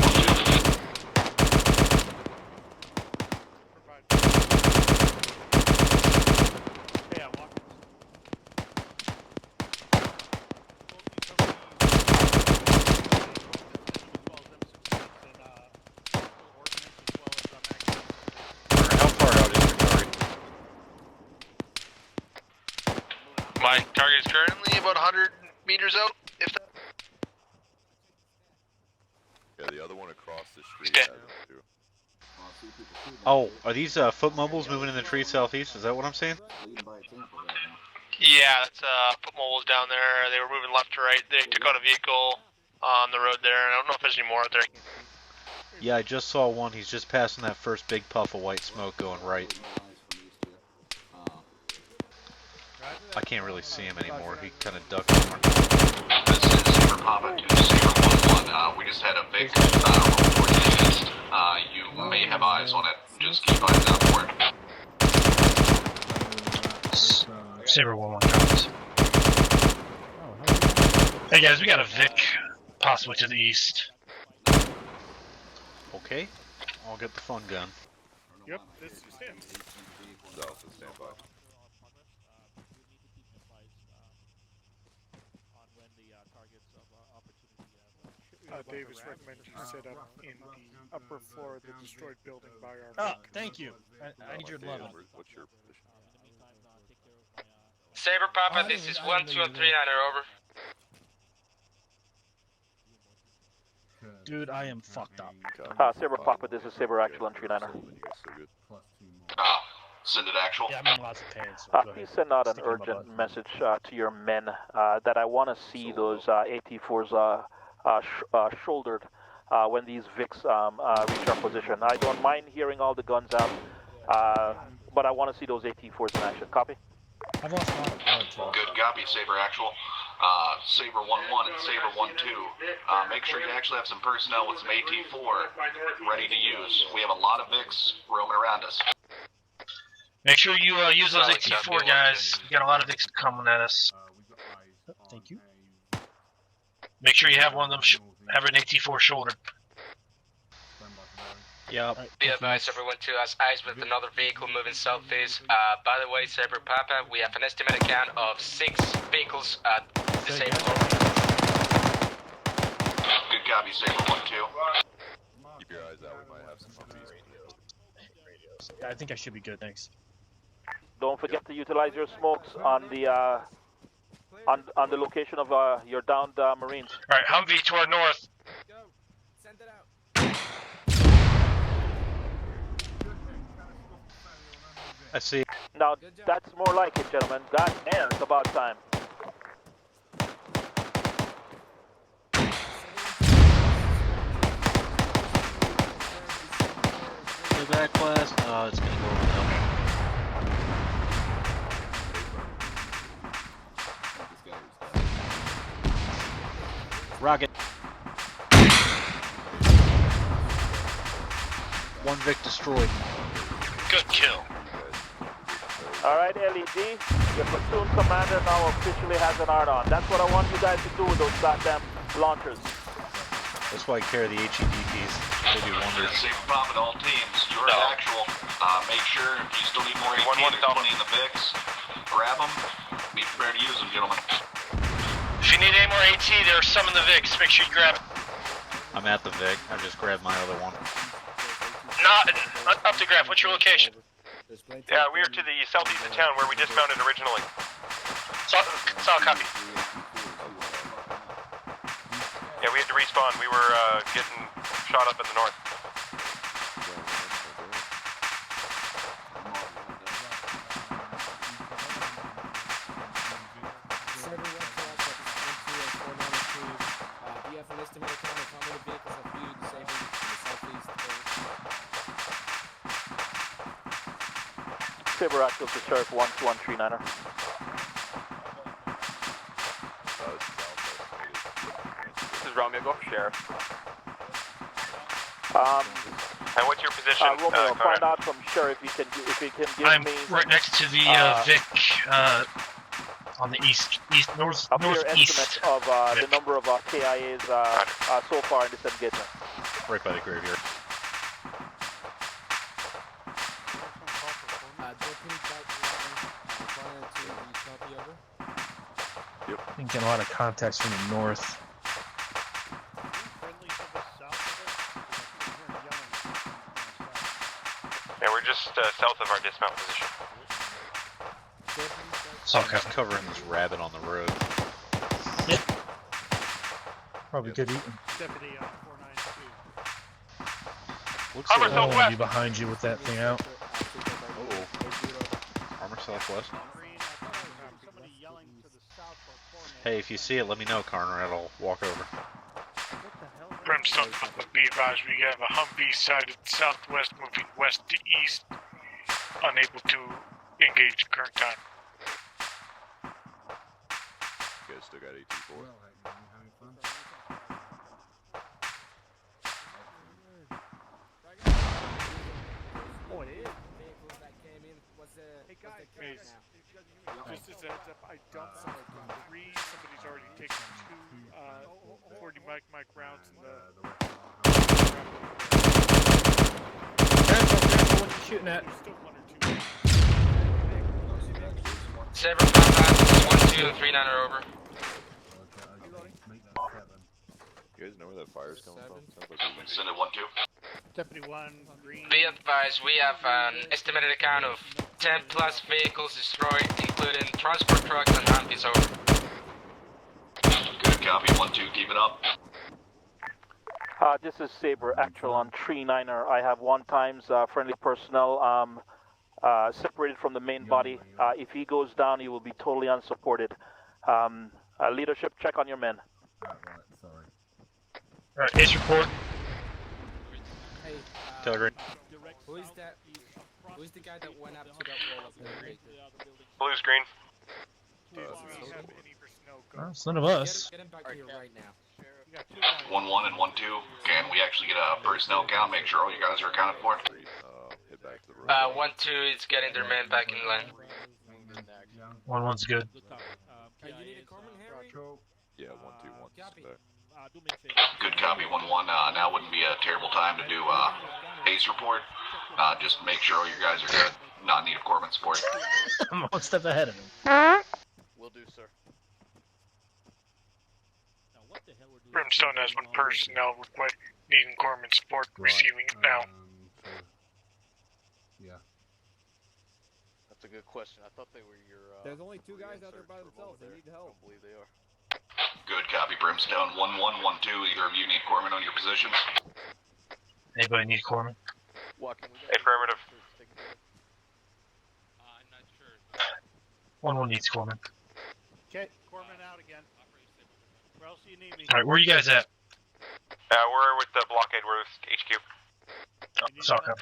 My target is currently about 100 meters out. If that... Yeah, the other one across the street has it too. Oh, are these foot mobiles moving in the tree southeast? Is that what I'm seeing? Yeah, that's foot mobiles down there. They were moving left to right. They took out a vehicle on the road there. I don't know if there's any more out there. Yeah, I just saw one. He's just passing that first big puff of white smoke going right. I can't really see him anymore. He kind of ducked more. This is Sabre Papa to Sabre 1-1. We just had a big report east. You may have eyes on it. Just keep eyes out for it. Sabre 1-1 comes. Hey guys, we got a Vic possibly to the east. Okay, I'll get the fun gun. Yep, this is him. South is standby. Davis recommends you set up in the upper floor of the destroyed building by our Oh, thank you. I need your love. What's your position? Sabre Papa, this is 1239 over. Dude, I am fucked up. Sabre Papa, this is Sabre Actual on 39er. Send it actual. Yeah, I'm in lots of pain. So Please send out an urgent message to your men that I want to see those AT4s shouldered when these Vics reach our position. I don't mind hearing all the guns out, but I want to see those AT4s in action. Copy? I've lost a lot of blood, too. Good copy, Sabre actual. Sabre 1-1 and Sabre 1-2. Make sure you actually have some personnel with some AT4 ready to use. We have a lot of Vics roaming around us. Make sure you use those AT4 guys. We got a lot of Vics coming at us. Thank you. Make sure you have one of them have an AT4 shoulder. Yep. Be advised, Sabre 1-2 has eyes with another vehicle moving southeast. By the way, Sabre Papa, we have an estimated count of 6 vehicles disabled. Good copy, Sabre 1-2. Keep your eyes out, we might have some Humvees. I think I should be good, thanks. Don't forget to utilize your smokes on the on the location of your downed Marines. Alright, Humvee to our north. Send it out. I see. Now, that's more like it, gentlemen. God damn, it's about time. Go back, class. Oh, it's gonna go over now. Rocket. One Vic destroyed. Good kill. Alright, LED, your platoon commander now officially has an art-on. That's what I want you guys to do with those goddamn launchers. That's why I carry the HEDPs. They do wonders. Sabre Papa to all teams. You're actual. Make sure if you still need more AT, there's plenty in the Vics. Grab them. Be prepared to use them, gentlemen. If you need any more AT, there's some in the Vics. Make sure you grab it. I'm at the Vic. I just grabbed my other one. Not up to grab. What's your location? Yeah, we are to the southeast of town where we dismounted originally. Solid copy. Yeah, we had to respawn. We were getting shot up in the north. Do you have an estimated count of how many vehicles have you disabled in the southeast? Sabre Actual to Sheriff 1239er. This is Romeo, go for Sheriff. And what's your position? Romeo, find out from Sheriff if you can give me... I'm right next to the Vic on the northeast. estimate of the number of KIAs so far in this engagement. Right by the graveyard. I didn't get a lot of context from the north. Yeah, we're just south of our dismount position. Something's covering this rabbit on the road. Yep. Probably good eating. Deputy 492. Looks Armor like Southwest. Be behind you with that thing out. Armor Southwest. Hey, if you see it, let me know, Conrad. I'll walk over. Brimstone, be advised, we have a Humvee sighted southwest moving west to east, unable to engage at current time. You guys still got AT4? Oh, it is. Vehicles that came in was hey guys, just as a heads up, I dumped some 3. Somebody's already taken 2 40 mic rounds in the. Careful, what you shooting at? Sabre Papa, 1239 over. You guys know where that fire's coming from? Sounds like we Send it 1-2. Deputy 1, green. Be advised, we have an estimated account of 10 plus vehicles destroyed, including transport trucks and Humvees. Over. Good copy, 1-2, keep it up. This is Sabre, actual on 3-9er. I have 1 times friendly personnel separated from the main body. If he goes down, he will be totally unsupported. Leadership, check on your men. Right, sorry. Alright, Ace report. Hey, Telegram. who is that? Who is the guy that went up to that wall up there? Blue's green. Oh, it's none of us. Get him back here right now. 1-1 and 1-2. Can we actually get a personnel count? Make sure all you guys are accounted for. Hit back to the road. 1-2 is getting their men back in line. 1-1's good. You need a Corman, Harry? Yeah, 1-2, 1's back. Good copy, 1-1. Now wouldn't be a terrible time to do ACE report. Just make sure all your guys are good. Not in need of Corman support. I'm 1 step ahead of him. Will do, sir. Brimstone has 1 personnel needing Corpsman support, receiving it now. Yeah. That's a good question. I thought they were your. There's only 2 guys out there by themselves. They need help. I don't believe they are. Good copy, Brimstone. 1-1, 1-2. Either of you need Corman on your positions. Anybody need Corman? Affirmative. I'm not sure. 1-1 needs Corman. Okay, Corman out again. Where else do you need me? Alright, where are you guys at? We're with the blockade. We're with HQ. Oh, SOC.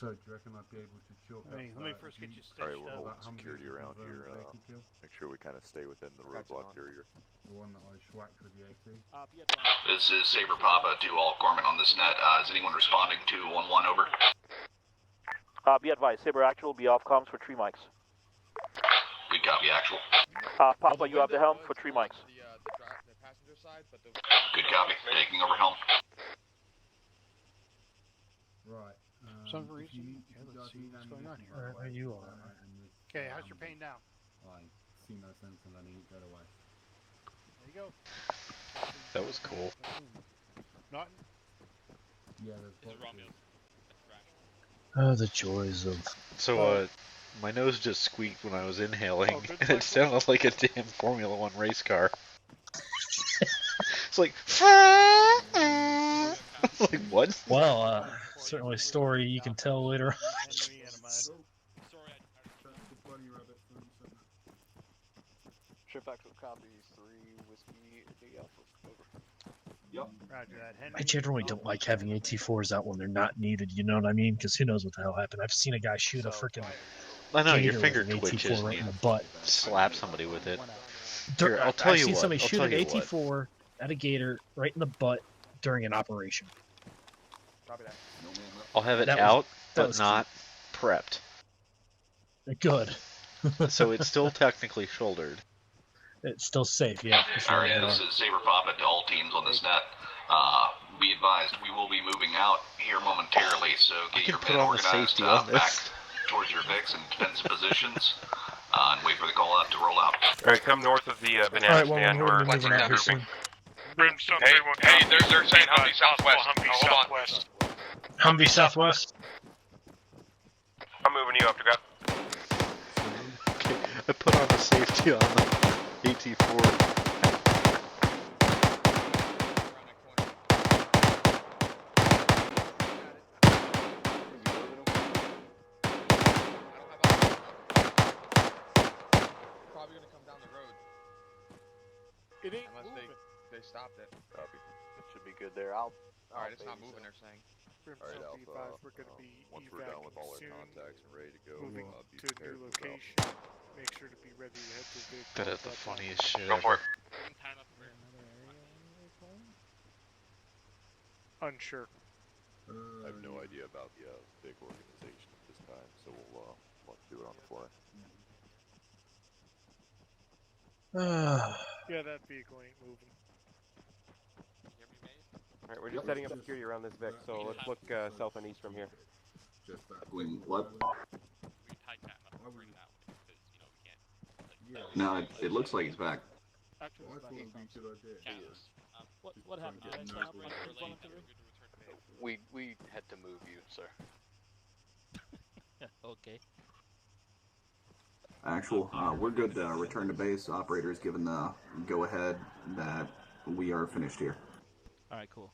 So, do you reckon I'd be able to chalk up? Let me first get you stitched Alright, we're up. holding security around here. Make sure we kind of stay within the roadblock area. The one that I schwacked with the AC? This is Sabre Papa to all Corman on this net. Is anyone responding to 1-1 over? Be advised, Sabre Actual will be off comms for 3 mics. Good copy, actual. Papa, you have the helm for 3 mics. The passenger side, but the. Good copy. Taking over helm. Right. For some reason, let's see what's going on here. Where you are. Okay, how's your pain now? I see no sense in letting it go away. There you go. That was cool. Not. Yeah, there's Oh, the joys of. So, my nose just squeaked when I was inhaling, and it sounded like a damn Formula 1 race car. It's like, like what? Well, certainly a story you can tell later on. Ship back to copy 3 whiskey big alpha. Over. Yep. Roger that. Henry. I generally don't like having AT4s out when they're not needed, you know what I mean? Because who knows what the hell happened. I've seen a guy shoot a freaking. I know, your gator finger with an twitches AT4 right and in the you butt. slap somebody with it. Here, I'll tell I've you seen what. somebody I'll shoot tell an you what. AT4 at a gator right in the butt during an operation. I'll have it That out, was but not prepped. Good. So it's still technically shouldered. It's still safe, yeah. Alright, this is Sabre Papa to all teams on this net. Be advised, we will be moving out here momentarily, so get your men organized back towards your VIX and defensive positions, and wait for the call out to roll out. Alright, come north of the banana stand. We're grouping. Brimstone Hey, they're saying Humvee southwest. Hold on. Southwest. Humvee southwest. I'm moving you up to grab. Okay, I put on the safety on the AT4. Probably gonna come down the road. It ain't unless moving. they stopped it. Copy. It should be good there. Alright, it's not moving. They're saying. Brimstone, Alright, be Alpha, advised, we're going to be once we're done with all our soon, contacts and ready to go, moving be to a prepared new for location. Make sure to be ready to head to the vehicle. That is the funniest shit Go for ever. it. Unsure. I have no idea about the big organization at this time, so we'll do it on the fly. Yeah, that vehicle ain't moving. Alright, we're just setting up security around this VIC, so let's look south and east from here. What? No, it looks like he's back. What happened? Did I stop involuntary? We had to move you, sir. Okay. Actual, we're good to return to base. Operator's given the go-ahead that we are finished here. Alright, cool.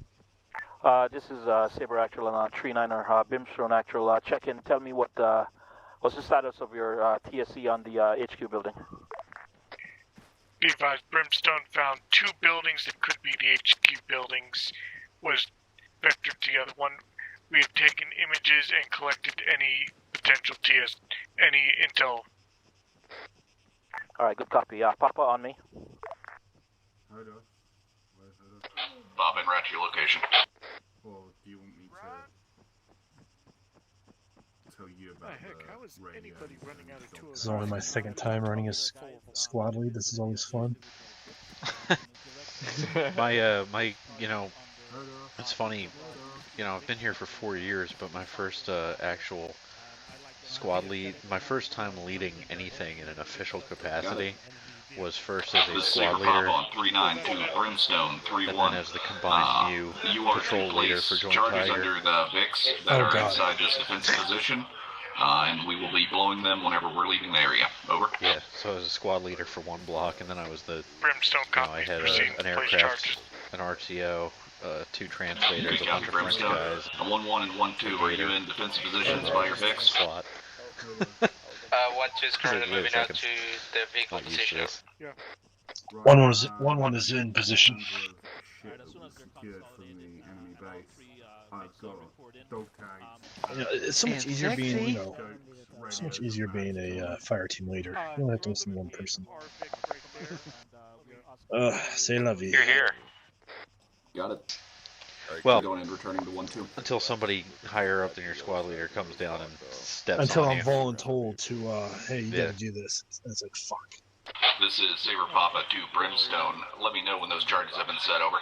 This is Sabre Actual and 39er Brimstone Actual. Check in. Tell me what's the status of your TSC on the HQ building. Be advised, Brimstone found 2 buildings that could be the HQ buildings. Was vectored to the other one. We have taken images and collected any potential any intel. Alright, good copy. Papa on me. Bob, en route to your location. Or do you want me to tell you about how is anybody running out of tools? This is only my second time running a squad lead. This is always fun. my, you know, it's funny, you know, I've been here for 4 years, but my first actual squad lead, my first time leading anything in an official capacity was first as a squad leader, on 392 Brimstone 31. and then as the combined MEU patrol leader for Joint charges Tiger. under the VIX that are inside this defensive position, and we will be blowing them whenever we're leaving the area. Over. Yeah, so I was a squad leader for 1 block, and then I was the, Brimstone I had an aircraft, an RTO, 2 translators, a bunch of French guys. 1-1 and 1-2, are you in defensive positions by your VIX? Slot. 1-2 is currently moving out to the vehicle position. Yeah. 1-1 is in position. It's so much easier being, you know, so much easier being a fire team leader. You don't have to listen to one person. C'est la vie. You're here. Got it. Well, going and returning to 1-2. Until somebody higher up than your squad leader comes down and steps Until on I'm you. voluntold to, hey, you gotta do this. And it's like, fuck. This is Sabre Papa to Brimstone. Let me know when those charges have been set. Over.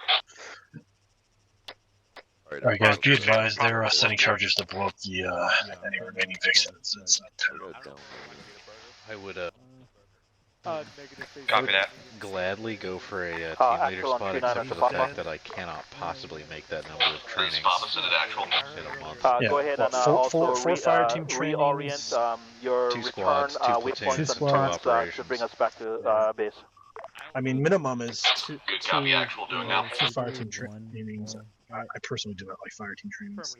Alright guys, be advised, they're setting charges to blow up the, any remaining victims. I would, Copy that. Gladly go for a team leader spot, except for the fact that I cannot possibly make that number of trainings in a month. Go ahead and also reorient your 2 return squads, 2 waypoints and turns to bring us back to base. I mean, minimum is two fire team One, trainings. I personally do not like fire team trainings.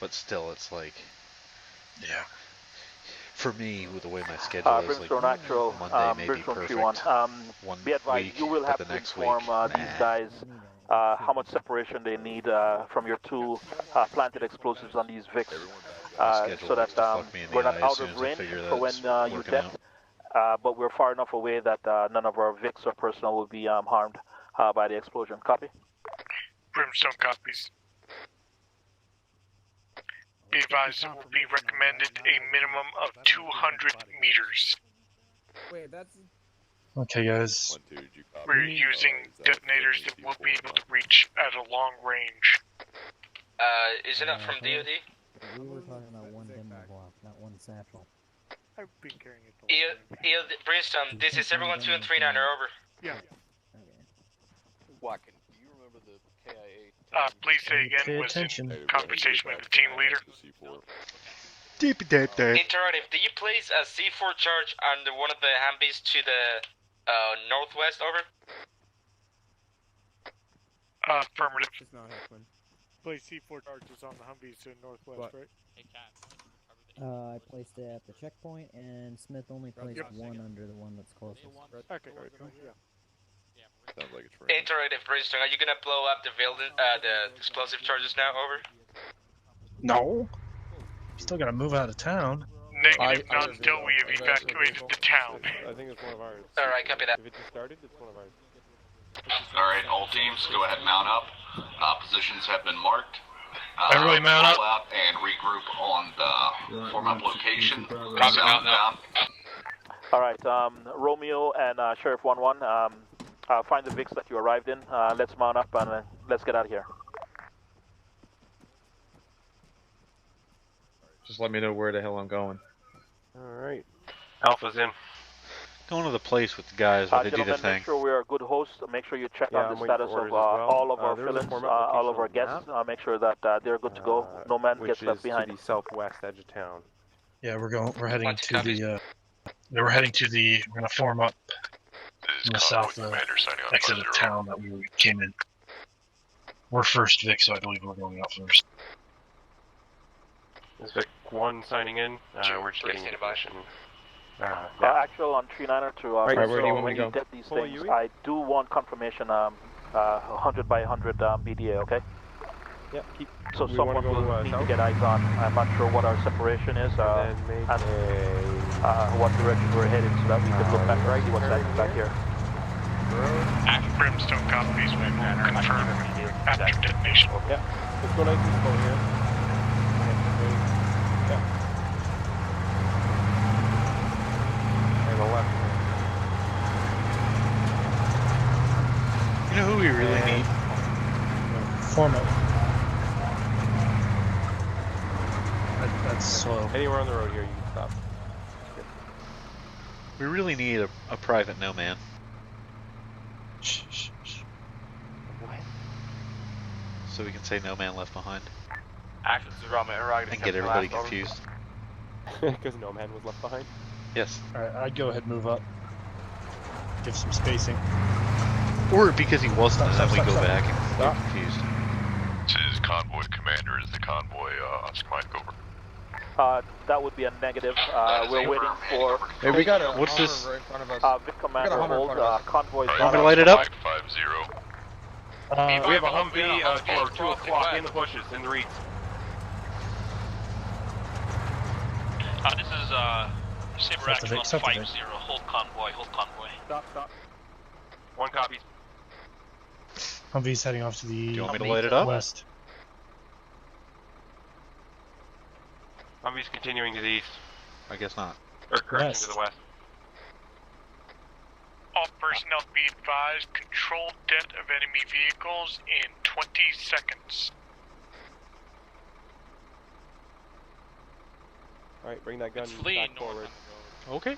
But still, it's like, yeah. For me, with the way my schedule is, like Actual, Monday may be perfect. One be advised, week, you will have but the to next inform week, these guys how much separation they need from your 2 planted explosives on these VICs, so that we're not out of range for when you death, but we're far enough away that none of our VICs or personnel will be harmed by the explosion. Copy? Brimstone copies. Be advised, it will be recommended a minimum of 200 meters. Wait, that's... Okay, guys. We're using detonators that will be able to reach at a long range. Is it not from DOD? We were talking about 1 demo block, not 1 satchel. I've been carrying it. Brimstone, this is everyone 2 and 39er, over. Yeah. Wacken, do you remember the KIA? Please say again, was in conversation with the team leader. Interactive, did you place a C4 charge on one of the Humvees to the northwest, over? Affirmative. It's not happening. Place C4 charges on the Humvees to the northwest, right? I placed it at the checkpoint, and Smith only placed 1 under the one that's closest. Okay, yeah. Sounds like it's Interactive, Brimstone, are you gonna blow up the building, the explosive charges now, over? No. Still gotta move out of town. Negative, not until we have evacuated the town. I think it's one of ours. Alright, copy that. If it just started, it's one of ours. Alright, all teams, go ahead and mount up. Positions have been marked. Everybody mount up. Roll out and regroup on the form-up location. Southbound. Alright, Romeo and Sheriff 1-1, find the VIX that you arrived in. Let's mount up and let's get out of here. Just let me know where the hell I'm going. Alright. Alpha's in. Going to the place with the guys where they do the Gentlemen, thing. make sure we are a good host. Make sure you check on I'm the waiting status for of orders as well. all of our There is a fill-ins, format all of location our on the guests. map, Make sure that they're good to go. No man which gets left is behind. to the southwest edge of town. Yeah, we're heading to the. We're heading to the. We're gonna form up in the south exit of town that we came in. We're first, Vic, so I believe we're going out first. This is Vic 1 signing in. We're just getting into position. Actual on 39er to where do you want me when to you go? get these things, I do want confirmation 100 by 100 BDA, okay? Yeah, so we someone wanna go, will need south? to get eyes on. I'm not sure what our separation is and what direction we're headed so that we can look back and see what's happening back here. Brimstone copies, we will confirm after detonation. Yeah, let's go nice and slow here. Yeah. And the left. You know who we really need? Form up. That's slow. Anywhere on the road here, you can stop. We really need a private no man. What? So we can say no man left behind. Actions And get everybody confused. Because no man was left behind? Yes. Alright, I'd go ahead and move up. Give some spacing. Or because he wasn't, and then we go back and Stop. get confused. This is convoy commander. Is the convoy Oscar Mike over? That would be a negative. We're waiting for. Hey, we got a. What's this? Right in front of us. Vic Commander hold convoy. You want me to light it up? 5-0. We have a Humvee for 2 o'clock in the bushes, in the reeds. This is Sabre Actual 5-0. Hold convoy, hold convoy. Stop. 1 copy. Humvee's heading off to the Do you want me to light it up? west. Humvee's continuing to the east. I guess not. Or correction to the west. All personnel be advised, control det of enemy vehicles in 20 seconds. Alright, bring that gun fleeing back forward. Okay.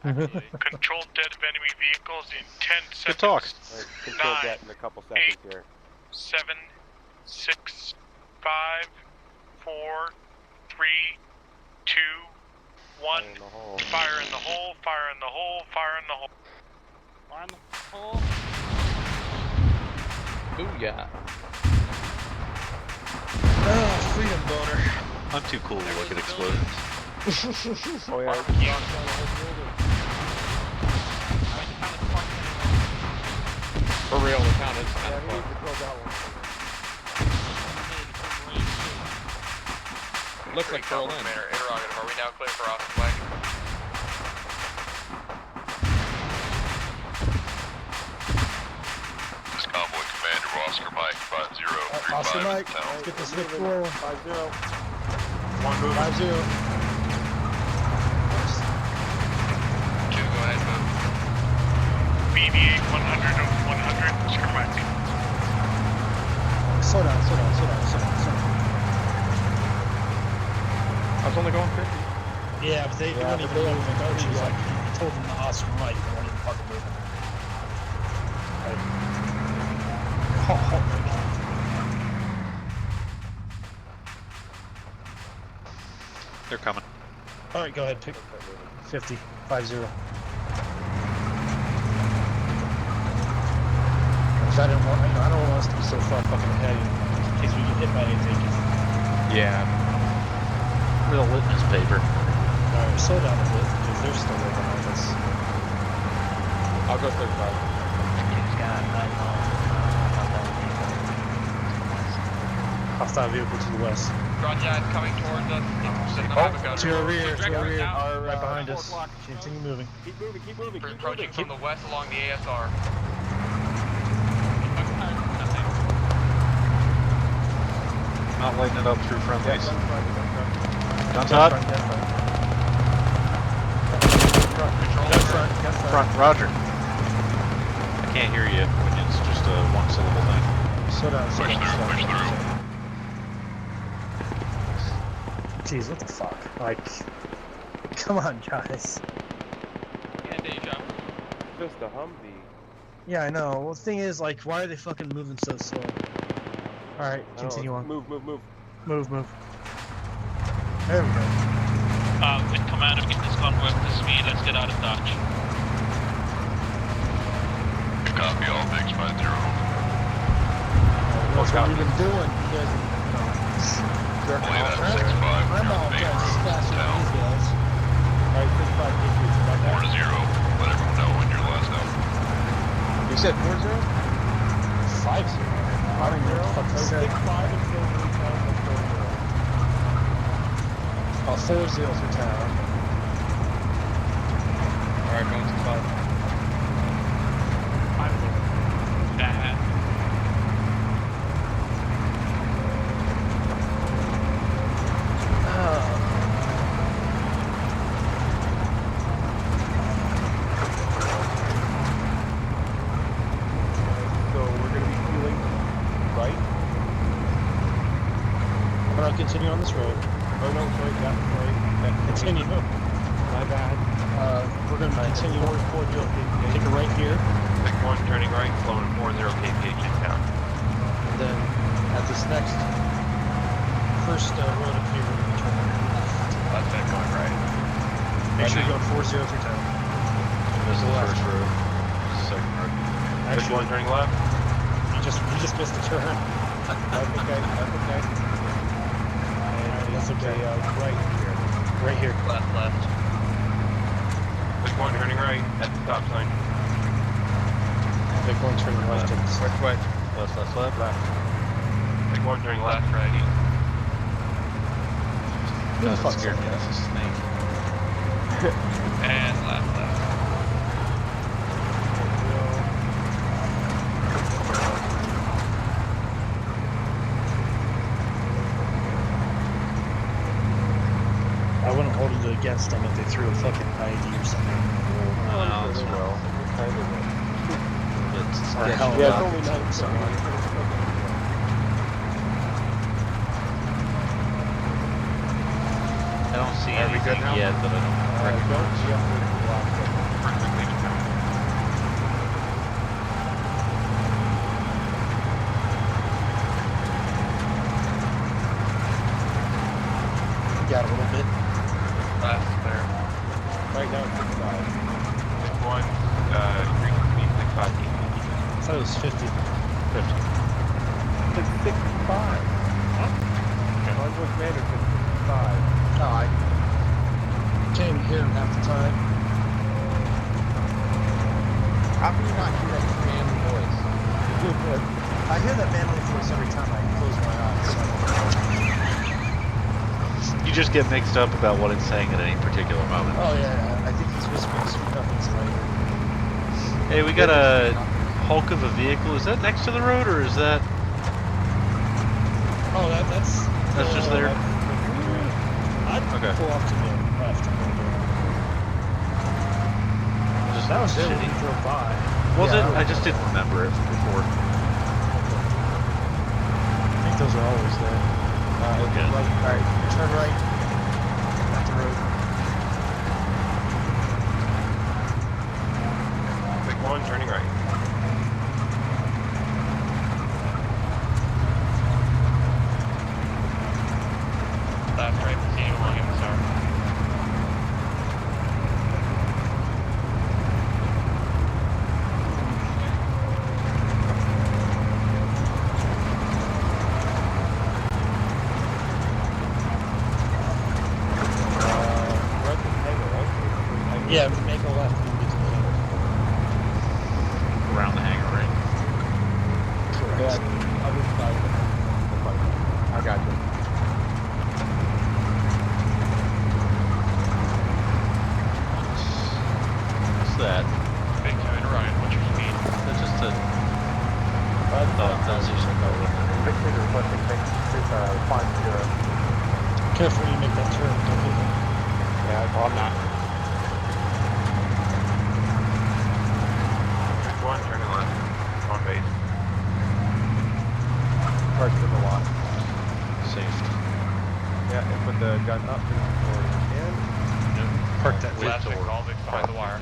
Control det of enemy vehicles in 10 seconds. Good talk. Alright, control 9, that in a couple seconds here. 7, 6, 5, 4, 3, 2, 1. Fire in the hole. Fire in the hole, fire in the hole, fire in the hole. Fire in the hole. Booyah. Oh, freedom boner. I'm too cool to look at explosions. Oh yeah. For real, the town is kind of we need to close that one. looks like Berlin. Interrogative, are we now clear for Austin Flag? This is convoy commander Oscar Mike 5-0. Oscar Mike, let's get this Vic rolling. 5-0. 1 move. 5-0. 2, go ahead, move. BB-8 100 of 100, Oscar Mike. Slow down. I was only going 50. Yeah, but they weren't even moving. Archie was like, he told them to Oscar Mike, they weren't even fucking moving. Oh my god. They're coming. Alright, go ahead, pick 50, 5-0. I don't want us to be so far fucking ahead in case we get hit by anything. Yeah. Real litmus paper. Alright, slow down a bit because they're still way behind us. I'll go 35. Hostile vehicle to the west. Roger, coming towards us. To your rear, right behind us. Continue moving. Keep moving. Approaching from the west along the ASR. Not lighting it up through friendlies. Guns hot. Front, Roger. I can't hear you when it's just a one-syllable thing. Slow down. Push through. Jeez, what the fuck? Like, come on, guys. just a Humvee. Yeah, I know. Well, the thing is, like, why are they fucking moving so slow? Alright, continue on. Move. Move. There we go. With command of getting this convoy up to speed, let's get out of Dodge. Copy all Vics 5-0. That's what we've been doing. You guys Play that 6-5. I'm all faster than these guys. Alright, 6-5, get you. 4-0. Let everyone know when you're last out. You said 4-0? 5-0. I don't know what the fuck you said. 6-5 until we count the 4-0. Oh, 4-0 for town. Alright, going to 5. Bad. So we're going to be fueling right. We're not continuing on this road. Oh no, sorry. Continue. My bad. We're going to continue. Take a right here. Vic 1 turning right, flowing 40 kph in town. And then at this next first road up here, we're going to turn left. That's it, going right. Make sure you're going 40 through town. This is the first road. Second road. Vic 1 turning left. You just missed the turn. That's okay. That's okay. Right here. Right here. Left. Vic 1 turning right at the stop sign. Vic 1 turning left. Right. Left. Vic 1 turning left, right. Who the fuck scared me? That's a snake. And left. I wouldn't hold it against them if they threw a fucking IED or something. No, it's well. Or Yeah, hell, it's only 9 something like that. I don't see anything yet, but I don't recognize. Got a little bit. Left, clear. Right now it's 65. Vic 1, increase speed 65 kph. I thought it was 50. 50. It's 65. Huh? Convoy commander said 65. No, I can't even hear him half the time. How can you not hear that manly voice? I hear that manly voice every time I close my eyes. You just get mixed up about what it's saying at any particular moment. Oh yeah, I think he's whispering sweet nothings later. Hey, we got a hulk of a vehicle. Is that next to the road, or is that... Oh, that's just there? I'd Okay. pull off to the left. That was it when he drove by. Was Yeah, it? I just didn't remember it from before. I think those are always there. Okay. Alright, turn right. At the road. Vic 1 turning right. Left, right, continue along MSR. Yeah, make a left and get to the hangar. Around the hangar, right? Correct. Yeah, other side of the pipe. I got you. What's that? Big two and Ryan, what's your speed? That's just a... that's just a... Careful when you make that turn, don't hit them. Yeah, well, I'm not. Vic 1 turning left. On base. Park to the lot. Safe. Yeah, and put the gun up or in. Park that Left, door. Vic, all Vic behind the wire.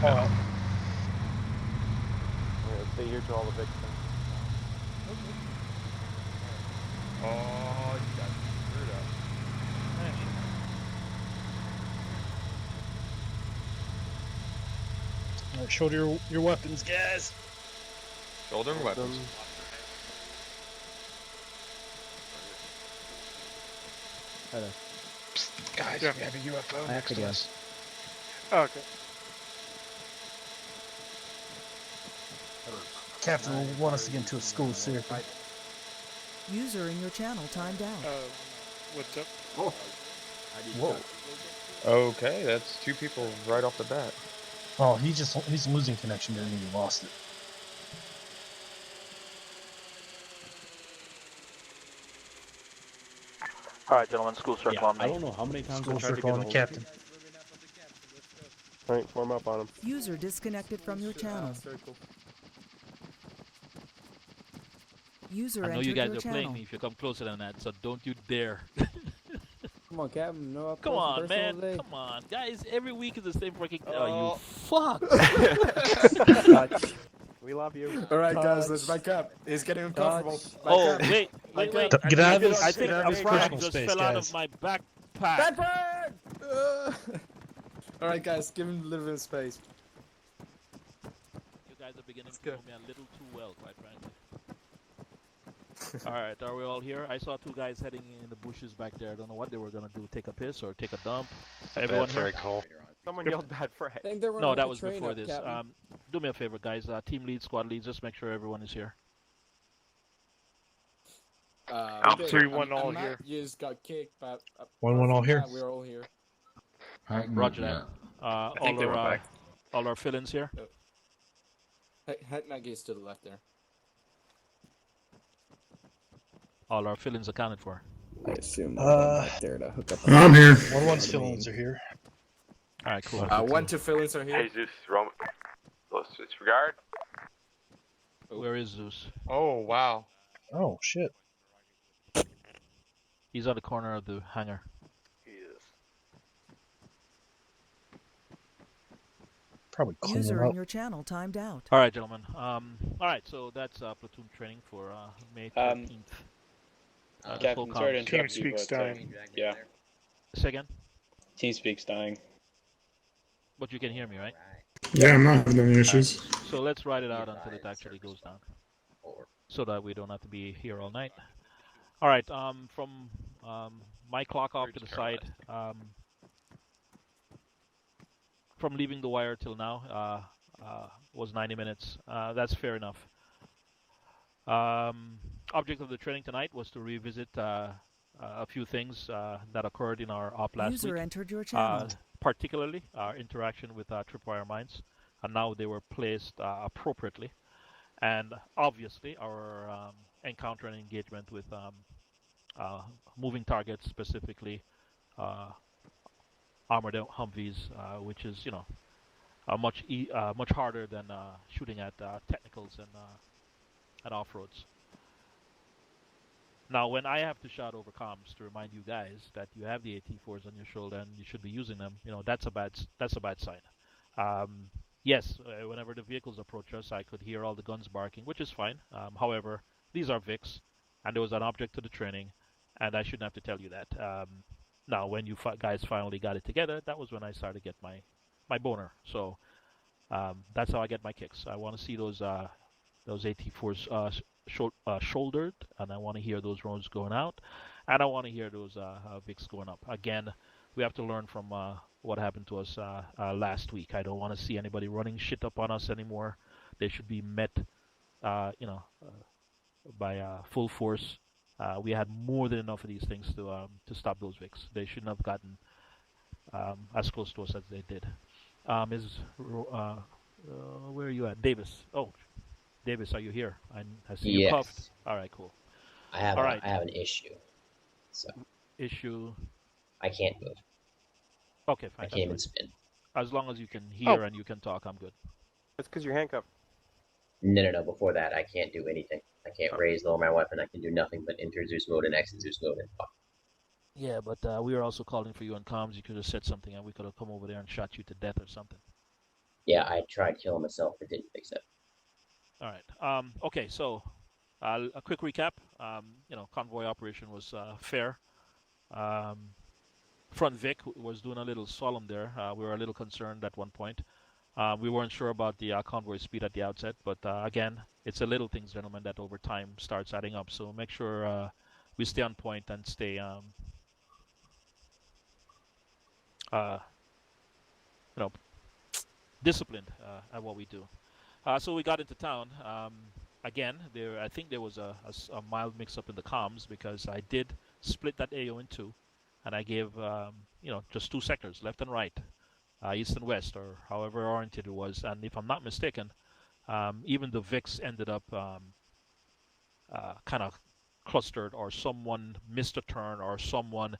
Alright. Let's stay here till all the victims. Oh, you got screwed up. Alright, shoulder your weapons, guys. Shoulder weapons. Hello. Guys, Yeah. we have a UFO I have next to to go. us. Oh, okay. Captain will want us to get into a school soon. User in your channel timed out. What's up? Oh. Whoa. Okay, that's 2 people right off the bat. Oh, he's losing connection, didn't he? He lost it. Alright, gentlemen, school circle on me. I don't know how many times School I tried to circle get on a the hold captain. Alright, form up on him. User disconnected from your channel. User I know entered you guys your are playing channel. me if you come closer than that, so don't you dare. Come on, Captain. No up Come close on, and personal man. today. Come on. Guys, every week is the same freaking... Oh, you fuck. Touch. We love you. Alright, guys, let's back up. He's getting uncomfortable. Back Oh, up. wait. Back Wait. up. Get out of his, I think get out a of his frag personal just space, fell out guys. of my backpack. Backpack! Alright, guys, give him a little bit of space. You guys are beginning to know me a little too well, quite frankly. Alright, are we all here? I saw 2 guys heading in the bushes back there. I don't know what they were gonna do. Take a piss or take a dump. Everyone here? Someone yelled bad frag. I think they're running No, that the was train before up, this. Captain. Do me a favor, guys. Team lead, squad leads, just make sure everyone is here. 3-1 all Matt here. just got kicked, but 1-1 all here. we're all here. Roger that. I think they went back. All our fill-ins here. Head Maggie is to the left there. All our fill-ins accounted for. I assume I'll go back there to hook up. I'm here. 1-1's fill-ins are here. Alright, cool. 1-2 fill-ins are here. Jesus, Roman. Disregard. Where is Zeus? Oh, wow. Oh, shit. He's on the corner of the hangar. Probably clean User him in up. your channel timed out. Alright, gentlemen. Alright, so that's platoon training for May 13th. Captain, sorry to interrupt you, TeamSpeak's but, dying. yeah. Say again? TeamSpeak's dying. But you can hear me, right? Yeah, I'm not having any issues. So let's ride it out until it actually goes down, so that we don't have to be here all night. All right. From my clock off to the side, from leaving the wire till now was 90 minutes. That's fair enough. Object of the training tonight was to revisit a few things that occurred in our op last User week. entered your channel. Particularly our interaction with tripwire mines, and now they were placed appropriately, and obviously our encounter and engagement with moving targets, specifically armored Humvees, which is much harder than shooting at technicals and off-roads. Now, when I have to shout over comms to remind you guys that you have the AT4s on your shoulder and you should be using them, that's a bad sign. Yes, whenever the vehicles approach us, I could hear all the guns barking, which is fine. However, these are VICs, and there was an object to the training, and I shouldn't have to tell you that. Now, when you guys finally got it together, that was when I started to get my boner. So that's how I get my kicks. I want to see those AT4s shouldered, and I want to hear those rounds going out, and I want to hear those VICs going up. Again, we have to learn from what happened to us last week. I don't want to see anybody running shit up on us anymore. They should be met, by full force. We had more than enough of these things to stop those VICs. They shouldn't have gotten as close to us as they did. Where are you at, Davis? Oh. Davis, are you here? I see you cuffed. All right, cool. I have All right. I have an issue. So issue. I can't move. Okay, fine. I can't even spin. As long as you can hear and you can talk, I'm good. That's because you're handcuffed. No. Before that, I can't do anything. I can't raise, lower my weapon. I can do nothing but enter Zeus mode and exit Zeus mode and fuck. Yeah, but we were also calling for you on comms. You could have said something, and we could have come over there and shot you to death or something. Yeah, I tried killing myself, but didn't fix it. All right. Okay, so a quick recap. Convoy operation was fair. Front Vic was doing a little solemn there. We were a little concerned at one point. We weren't sure about the convoy speed at the outset, but again, it's the little things, gentlemen, that over time starts adding up. So make sure we stay on point and stay, disciplined at what we do. So we got into town. Again, I think there was a mild mix-up in the comms because I did split that AO in two, and I gave just two sectors, left and right, east and west, or however oriented it was. And if I'm not mistaken, even the VIX ended up kind of clustered, or someone missed a turn, or someone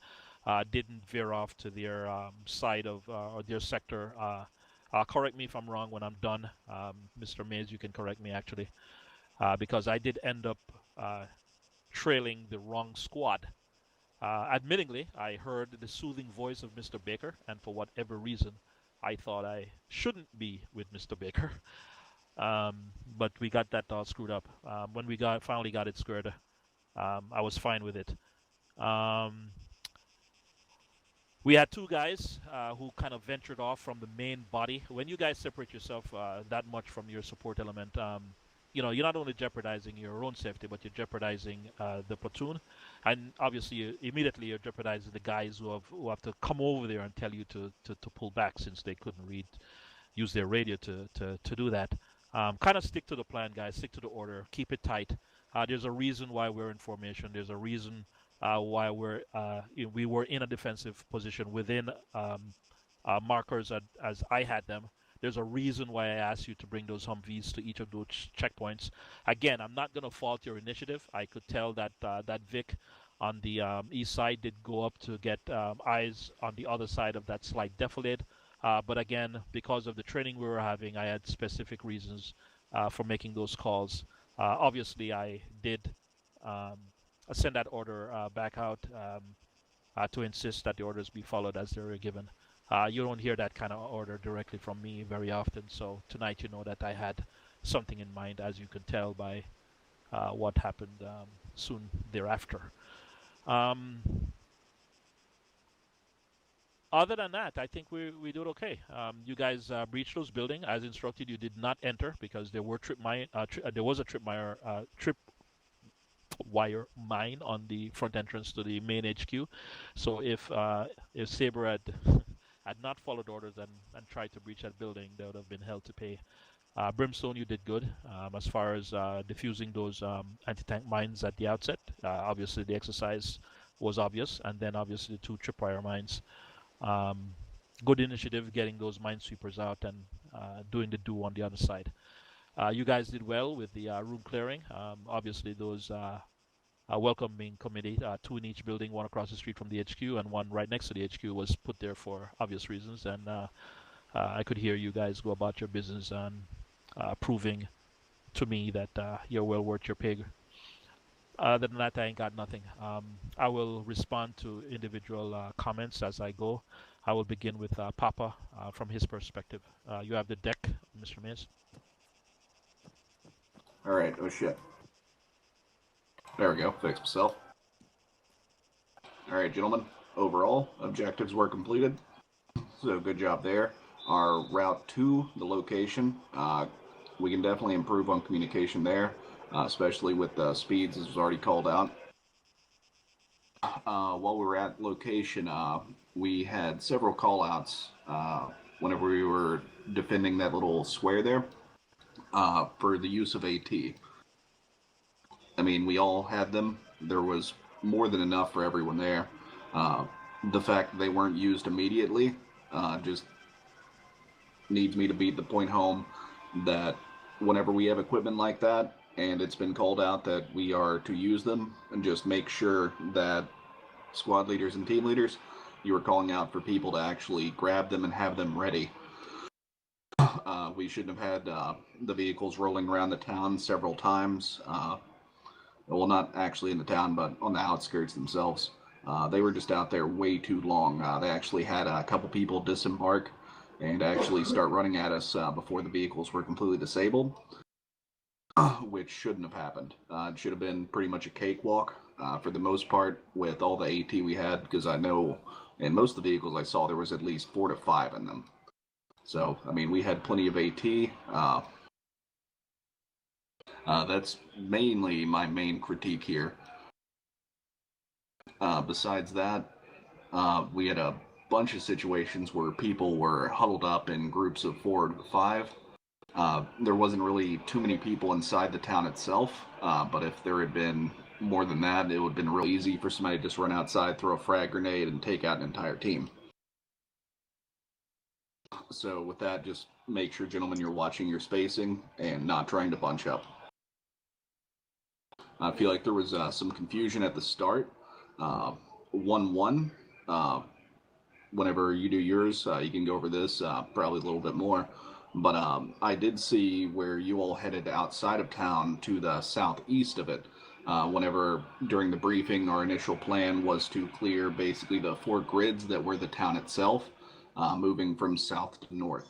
didn't veer off to their side of or their sector. Correct me if I'm wrong when I'm done, Mr. Mays. You can correct me actually, because I did end up trailing the wrong squad. Admittingly, I heard the soothing voice of Mr. Baker, and for whatever reason, I thought I shouldn't be with Mr. Baker. But we got that all screwed up. When we finally got it squared, I was fine with it. We had two guys who kind of ventured off from the main body. When you guys separate yourself that much from your support element, you're not only jeopardizing your own safety, but you're jeopardizing the platoon, and obviously immediately you're jeopardizing the guys who have to come over there and tell you to pull back, since they couldn't use their radio to do that. Kind of stick to the plan, guys. Stick to the order. Keep it tight. There's a reason why we're in formation. There's a reason why we were in a defensive position within markers as I had them. There's a reason why I asked you to bring those Humvees to each of those checkpoints. Again, I'm not going to fault your initiative. I could tell that that Vic on the east side did go up to get eyes on the other side of that slight defilade. But again, because of the training we were having, I had specific reasons for making those calls. Obviously, I did send that order back out to insist that the orders be followed as they were given. You don't hear that kind of order directly from me very often, so tonight you know that I had something in mind, as you can tell by what happened soon thereafter. Other than that, I think we did okay. You guys breached those buildings as instructed. You did not enter because there were there was a tripwire mine on the front entrance to the main HQ. So if Sabre had not followed orders and tried to breach that building, they would have been held to pay. Brimstone, you did good as far as defusing those anti-tank mines at the outset. Obviously, the exercise was obvious, and then obviously the two tripwire mines. Good initiative getting those minesweepers out and doing the do on the other side. You guys did well with the room clearing. Obviously, those welcoming committee, two in each building, one across the street from the HQ and one right next to the HQ, was put there for obvious reasons. And I could hear you guys go about your business and proving to me that you're well worth your pay. Other than that, I ain't got nothing. I will respond to individual comments as I go. I will begin with Papa from his perspective. You have the deck, Mr. Mays. Alright, oh shit. There we go, fixed myself. Alright, gentlemen, overall, objectives were completed. So good job there. Our route to the location, we can definitely improve on communication there. Especially with the speeds, as was already called out. While we were at location, we had several call-outs whenever we were defending that little square there for the use of AT. I mean, we all had them. There was more than enough for everyone there. The fact that they weren't used immediately just needs me to beat the point home that whenever we have equipment like that, and it's been called out that we are to use them, and just make sure that squad leaders and team leaders, you are calling out for people to actually grab them and have them ready. We shouldn't have had the vehicles rolling around the town several times. Well, not actually in the town, but on the outskirts themselves. They were just out there way too long. They actually had a couple people disembark and actually start running at us before the vehicles were completely disabled, which shouldn't have happened. It should have been pretty much a cakewalk for the most part with all the AT we had, because I know in most of the vehicles I saw there was at least 4 to 5 in them. So, I mean, we had plenty of AT. That's mainly my main critique here. Besides that, we had a bunch of situations where people were huddled up in groups of 4 to 5. There wasn't really too many people inside the town itself, but if there had been more than that, it would have been real easy for somebody to just run outside, throw a frag grenade, and take out an entire team. So with that, just make sure, gentlemen, you're watching your spacing and not trying to bunch up. I feel like there was some confusion at the start. 1-1. Whenever you do yours, you can go over this probably a little bit more. But I did see where you all headed outside of town to the southeast of it. Whenever during the briefing, our initial plan was to clear basically the 4 grids that were the town itself, moving from south to north.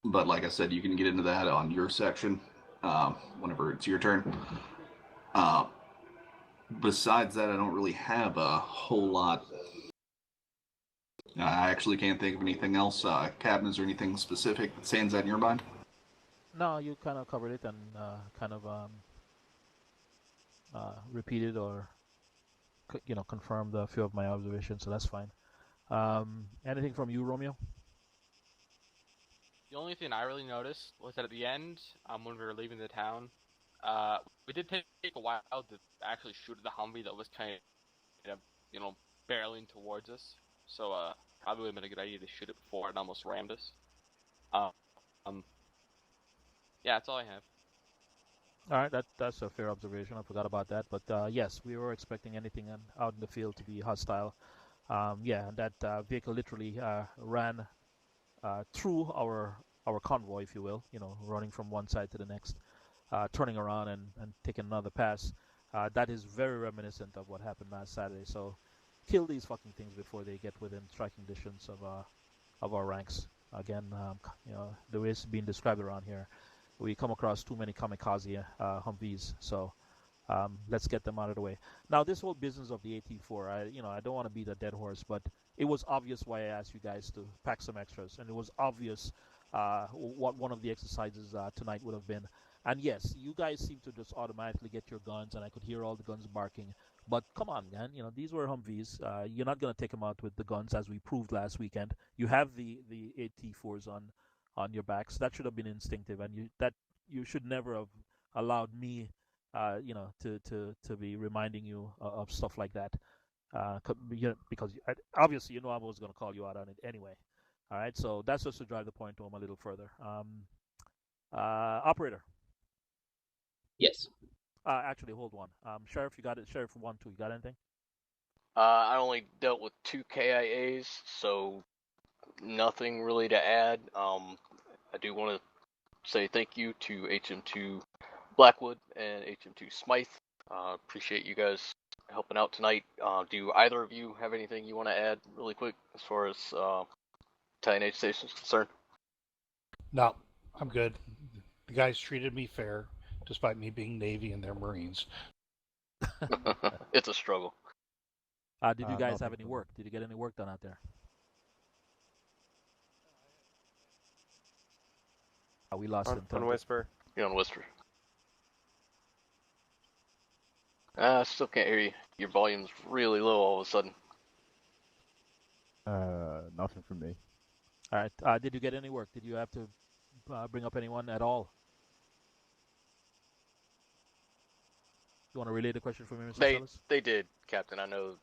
But like I said, you can get into that on your section whenever it's your turn. Besides that, I don't really have a whole lot. I actually can't think of anything else. Captain, is there anything specific that stands out in your mind? No, you kind of covered it and kind of repeated or confirmed a few of my observations, so that's fine. Anything from you, Romeo? The only thing I really noticed was that at the end, when we were leaving the town, we did take a while to actually shoot at the Humvee that was kind of, barreling towards us. So, probably would have been a good idea to shoot it before it almost rammed us. Yeah, that's all I have. All right, that's a fair observation. I forgot about that, but yes, we were expecting anything out in the field to be hostile. Yeah, that vehicle literally ran through our convoy, if you will. Running from one side to the next, turning around and taking another pass. That is very reminiscent of what happened last Saturday. So, kill these fucking things before they get within striking distance of our ranks. Again, the way it's being described around here, we come across too many kamikaze Humvees. So, let's get them out of the way. Now, this whole business of the AT4, I don't want to beat a dead horse, but it was obvious why I asked you guys to pack some extras, and it was obvious what one of the exercises tonight would have been. And yes, you guys seem to just automatically get your guns, and I could hear all the guns barking. But come on, man, these were Humvees. You're not gonna take them out with the guns, as we proved last weekend. You have the AT4s on your backs. That should have been instinctive, and you should never have allowed me to be reminding you of stuff like that, because obviously I was going to call you out on it anyway. All right, so that's just to drive the point home a little further. Operator. Yes. Actually, hold on. Sheriff, you got it. Sheriff 1-2, you got anything? I only dealt with 2 KIAs, so nothing really to add. I do want to say thank you to HM2 Blackwood and HM2 Smythe. Appreciate you guys helping out tonight. Do either of you have anything you want to add really quick as far as Battalion H Station is concerned? No, I'm good. The guys treated me fair, despite me being Navy and they're Marines. It's a struggle. Did you guys have any work? Did you get any work done out there? We lost him. On Whisper. You're on Whisper. I still can't hear you. Your volume's really low all of a sudden. Nothing from me. All right. Did you get any work? Did you have to bring up anyone at all? You want to relay the question for me, Mr. Sellers? They did, Captain. I know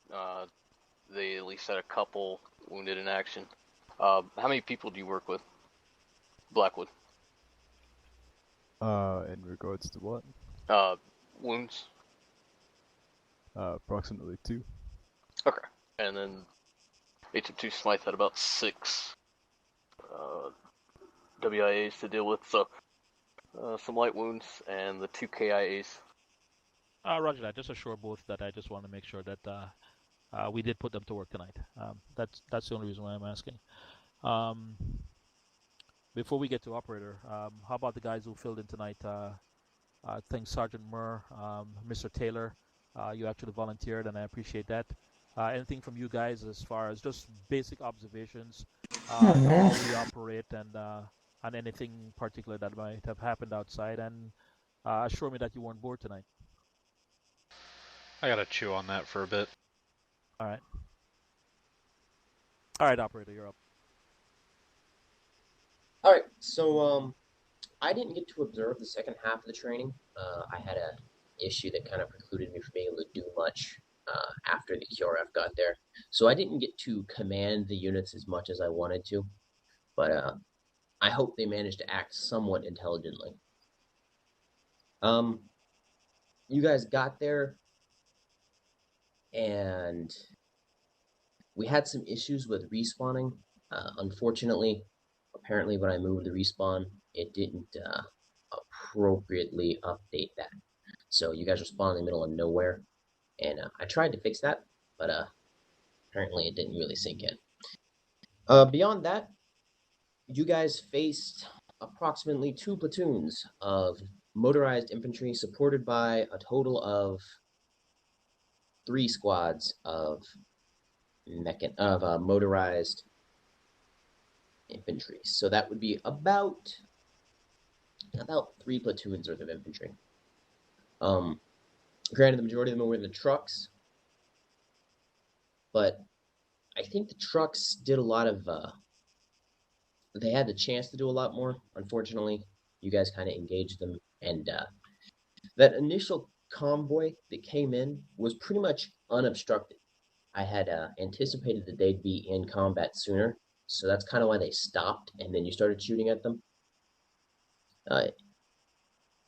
they at least had a couple wounded in action. How many people do you work with? Blackwood. In regards to what? Wounds. Approximately 2. Okay. And then HM2 Smythe had about 6 WIAs to deal with, so some light wounds and the 2 KIAs. Roger that. Just assure both that I just want to make sure that we did put them to work tonight. That's the only reason why I'm asking. Before we get to operator, how about the guys who filled in tonight? I think Sergeant Murr, Mr. Taylor, you actually volunteered, and I appreciate that. Anything from you guys as far as just basic observations, how we operate, and anything particular that might have happened outside, and assure me that you weren't bored tonight. I gotta chew on that for a bit. All right. All right, operator, you're up. All right, so I didn't get to observe the second half of the training. I had a issue that kind of precluded me from being able to do much after the QRF got there, so I didn't get to command the units as much as I wanted to. But I hope they managed to act somewhat intelligently. You guys got there, and we had some issues with respawning. Unfortunately, apparently when I moved the respawn, it didn't appropriately update that. So you guys were spawning in the middle of nowhere, and I tried to fix that, but apparently it didn't really sink in. Beyond that, you guys faced approximately 2 platoons of motorized infantry supported by a total of 3 squads of motorized infantry. So that would be about 3 platoons worth of infantry. Granted, the majority of them were in the trucks, but I think the trucks did a lot of they had the chance to do a lot more. Unfortunately, you guys kind of engaged them, and that initial convoy that came in was pretty much unobstructed. I had anticipated that they'd be in combat sooner, so that's kind of why they stopped, and then you started shooting at them.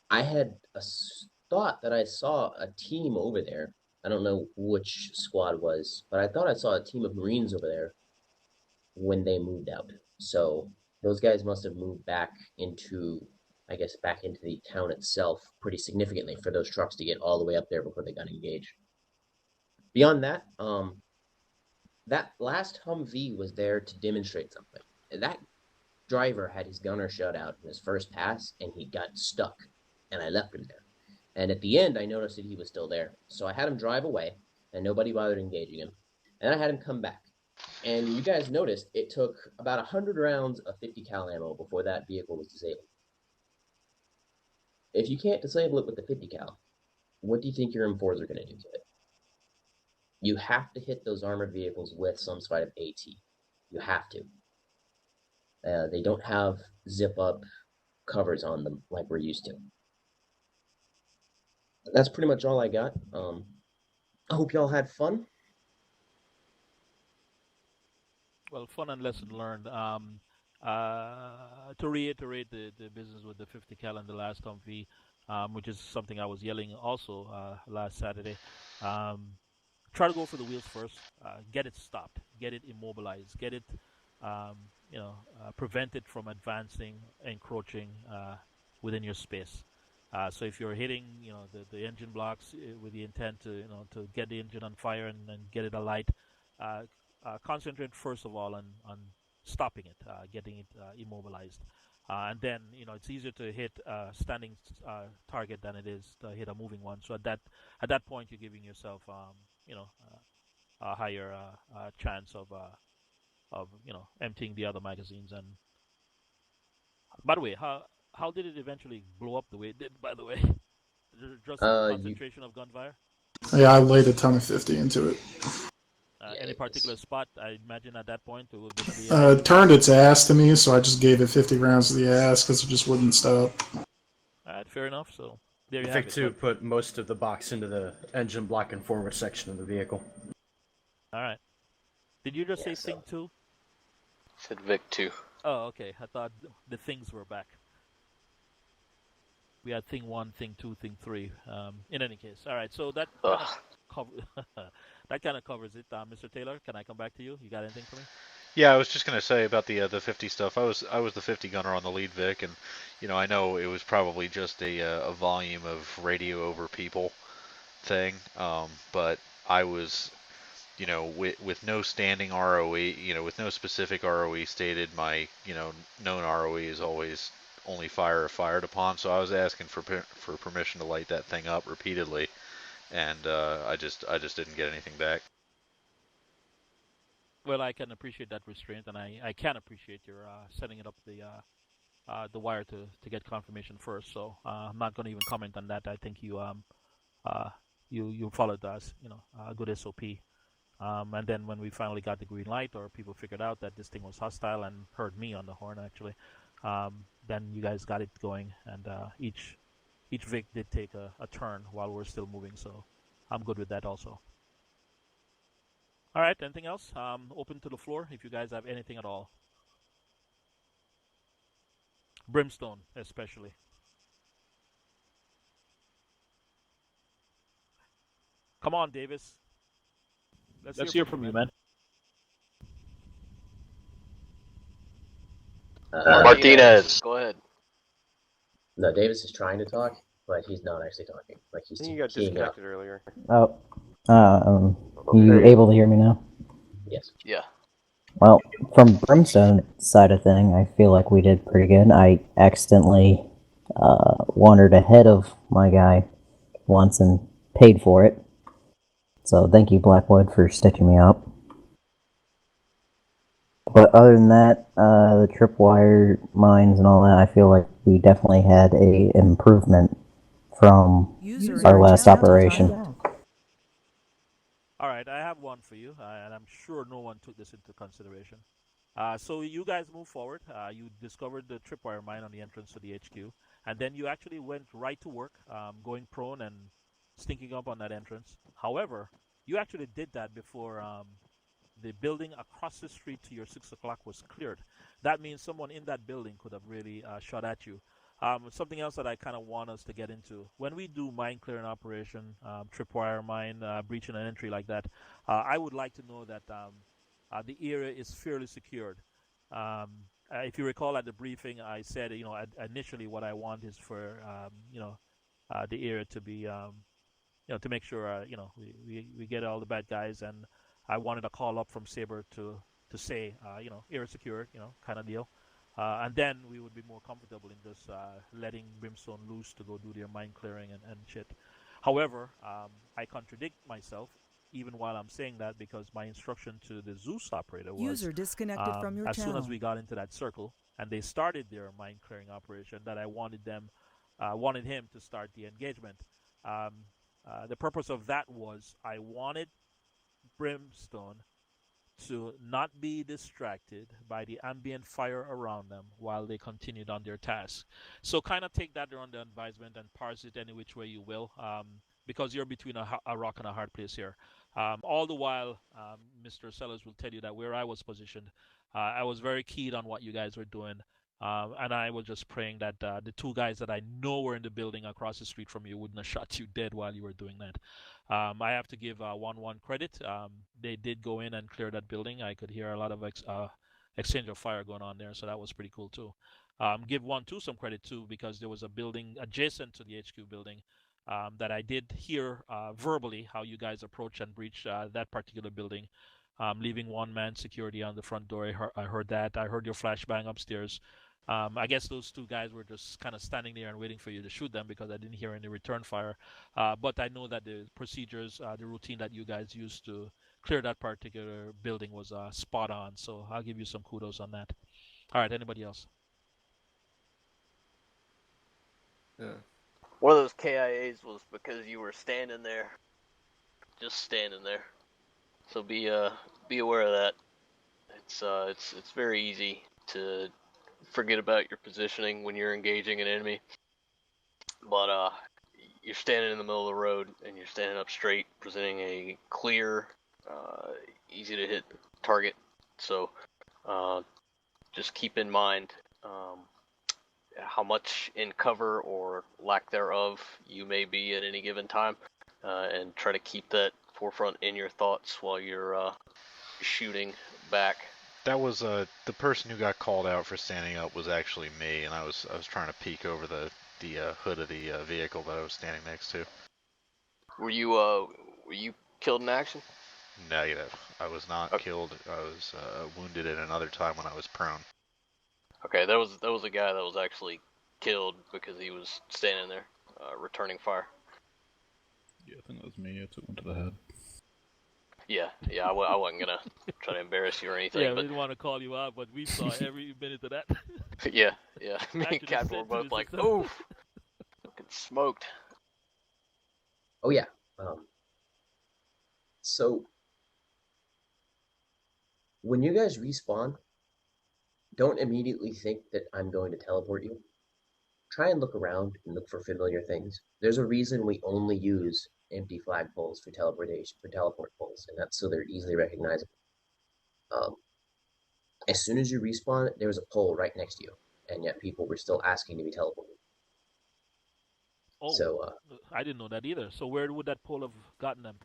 I had thought that I saw a team over there. I don't know which squad was, but I thought I saw a team of Marines over there when they moved out. So those guys must have moved back into, I guess, back into the town itself pretty significantly for those trucks to get all the way up there before they got engaged. Beyond that, that last Humvee was there to demonstrate something. That driver had his gunner shut out in his first pass, and he got stuck, and I left him there. And at the end, I noticed that he was still there. So I had him drive away, and nobody bothered engaging him. And then I had him come back. And you guys noticed it took about 100 rounds of 50 cal ammo before that vehicle was disabled. If you can't disable it with the 50 cal, what do you think your M4s are going to do to it? You have to hit those armored vehicles with some sort of AT. You have to. They don't have zip-up covers on them like we're used to. That's pretty much all I got. I hope y'all had fun. Well, fun and lesson learned. To reiterate the business with the 50 cal and the last Humvee, which is something I was yelling also last Saturday. Try to go for the wheels first. Get it stopped. Get it immobilized. Get it, prevent it from advancing, encroaching within your space. So if you're hitting, the engine blocks with the intent to, to get the engine on fire and get it alight, concentrate first of all on stopping it, getting it immobilized. And then, it's easier to hit a standing target than it is to hit a moving one. So at that point, you're giving yourself, a higher chance of emptying the other magazines. And by the way, how did it eventually blow up the way it did? By the way, just the concentration of gunfire. Yeah, I laid a ton of 50 into it. Any particular spot? I imagine at that point it would be the It turned its ass to me, so I just gave it 50 rounds to the ass because it just wouldn't stop. All right, fair enough. So there you have Vic it. 2 put most of the box into the engine block and forward section of the vehicle. All right. Did you just say Thing 2? Said Vic 2. Oh, okay. I thought the things were back. We had Thing 1, Thing 2, Thing 3. In any case, all right. So that that kind of covers it. Mr. Taylor, can I come back to you? You got anything for me? Yeah, I was just gonna say about the 50 stuff. I was the 50 gunner on the lead Vic, and I know it was probably just a volume of radio over people thing, but I was, you know, with no standing ROE, you know, with no specific ROE stated, my, you know, known ROE is always only fire if fired upon. So I was asking for permission to light that thing up repeatedly, and I just didn't get anything back. Well, I can appreciate that restraint, and I can appreciate your setting it up the wire to get confirmation first. So I'm not going to even comment on that. I think you followed us, you know, a good SOP. And then when we finally got the green light, or people figured out that this thing was hostile and heard me on the horn actually, then you guys got it going, and each Vic did take a turn while we're still moving. So I'm good with that also. All right, anything else? Open to the floor if you guys have anything at all. Brimstone, especially. Come on, Davis. Let's hear from you, man. Martinez, go ahead. No, Davis is trying to talk, but he's not actually talking. Like he's I think you got keying up. disconnected earlier. Oh, you able to hear me now? Yes. Yeah. Well, from Brimstone side of thing, I feel like we did pretty good. I accidentally wandered ahead of my guy once and paid for it. So thank you, Blackwood, for stitching me up. But other than that, the tripwire mines and all that, I feel like we definitely had a improvement from our last operation. All right, I have one for you, and I'm sure no one took this into consideration. So you guys move forward. You discovered the tripwire mine on the entrance to the HQ, and then you actually went right to work, going prone and stinking up on that entrance. However, you actually did that before the building across the street to your 6 o'clock was cleared. That means someone in that building could have really shot at you. Something else that I kind of want us to get into, when we do mine clearing operation, tripwire mine, breaching an entry like that, I would like to know that the area is fairly secured. If you recall at the briefing, I said, you know, initially what I want is for, the area to be, to make sure, we get all the bad guys, and I wanted a call up from Sabre to say, area secured, kind of deal. And then we would be more comfortable in just letting Brimstone loose to go do their mine clearing and shit. However, I contradict myself even while I'm saying that, because my instruction to the Zeus operator was User disconnected from your as channel. soon as we got into that circle and they started their mine clearing operation, that I wanted him to start the engagement. The purpose of that was I wanted Brimstone to not be distracted by the ambient fire around them while they continued on their task. So kind of take that under advisement and parse it any which way you will, because you're between a rock and a hard place here. All the while, Mr. Sellers will tell you that where I was positioned, I was very keyed on what you guys were doing. And I was just praying that the two guys that I know were in the building across the street from you wouldn't have shot you dead while you were doing that. I have to give 1-1 credit. They did go in and clear that building. I could hear a lot of exchange of fire going on there, so that was pretty cool too. Give 1-2 some credit too, because there was a building adjacent to the HQ building that I did hear verbally how you guys approach and breach that particular building. Leaving one-man security on the front door. I heard that. I heard your flashbang upstairs. I guess those two guys were just kind of standing there and waiting for you to shoot them, because I didn't hear any return fire. But I know that the procedures, the routine that you guys used to clear that particular building was spot on. So I'll give you some kudos on that. All right, anybody else? Yeah. One of those KIAs was because you were standing there, just standing there. So be aware of that. It's very easy to forget about your positioning when you're engaging an enemy. But you're standing in the middle of the road and you're standing up straight, presenting a clear, easy to hit target. So just keep in mind how much in cover or lack thereof you may be at any given time, and try to keep that forefront in your thoughts while you're shooting back. That was the person who got called out for standing up was actually me, and I was trying to peek over the hood of the vehicle that I was standing next to. Were you killed in action? Negative. I was not killed. I was wounded at another time when I was prone. Okay, that was a guy that was actually killed because he was standing there, returning fire. Yeah, I think that was me. I took one to the head. Yeah, I wasn't gonna try to embarrass you or anything. Yeah, but we didn't want to call you out, but we saw every minute of that. yeah. Me and Actually, Cap sent were to both the like, system. oof, fucking smoked. Oh yeah. So when you guys respawn, don't immediately think that I'm going to teleport you. Try and look around and look for familiar things. There's a reason we only use empty flagpoles for teleportation, for teleport poles, and that's so they're easily recognizable. As soon as you respawn, there was a pole right next to you, and yet people were still asking to be teleported. Oh, so I didn't know that either. So where would that pole have gotten them?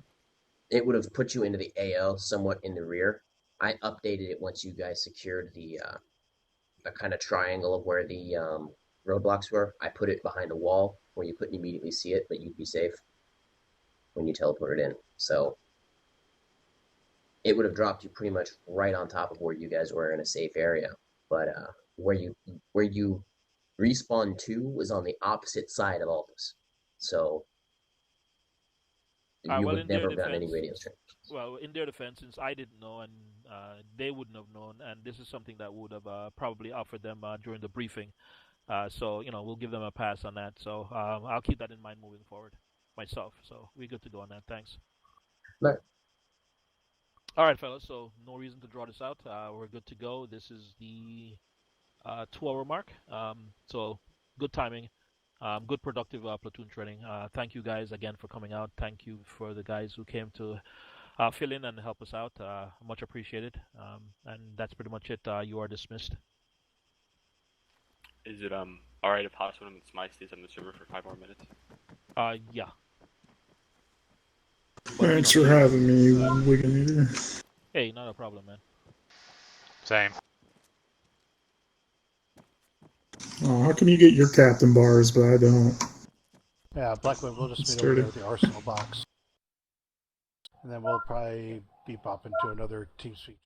it would have put you into the AO somewhat in the rear. I updated it once you guys secured the a kind of triangle of where the roadblocks were. I put it behind a wall where you couldn't immediately see it, but you'd be safe when you teleported in. So it would have dropped you pretty much right on top of where you guys were in a safe area. But where you respawn to was on the opposite side of Altus. So you would never have gotten any radio strings. Well, in their defense, since I didn't know and they wouldn't have known, and this is something that would have probably offered them during the briefing. So, we'll give them a pass on that. So I'll keep that in mind moving forward myself. So we're good to go on that. Thanks. Right. All right, fellas. So no reason to draw this out. We're good to go. This is the 2-hour mark. So good timing. Good productive platoon training. Thank you guys again for coming out. Thank you for the guys who came to fill in and help us out. Much appreciated. And that's pretty much it. You are dismissed. Is it alright if Hospital and Smite stays on the server for 5 more minutes? Yeah. Thanks for having me, Wiggin. Hey, not a problem, man. Same. Oh, how can you get your captain bars, but I don't? Yeah, Blackwood, we'll just meet Sturdy. over there at the arsenal box. And then we'll probably be popping to another TeamSpeak.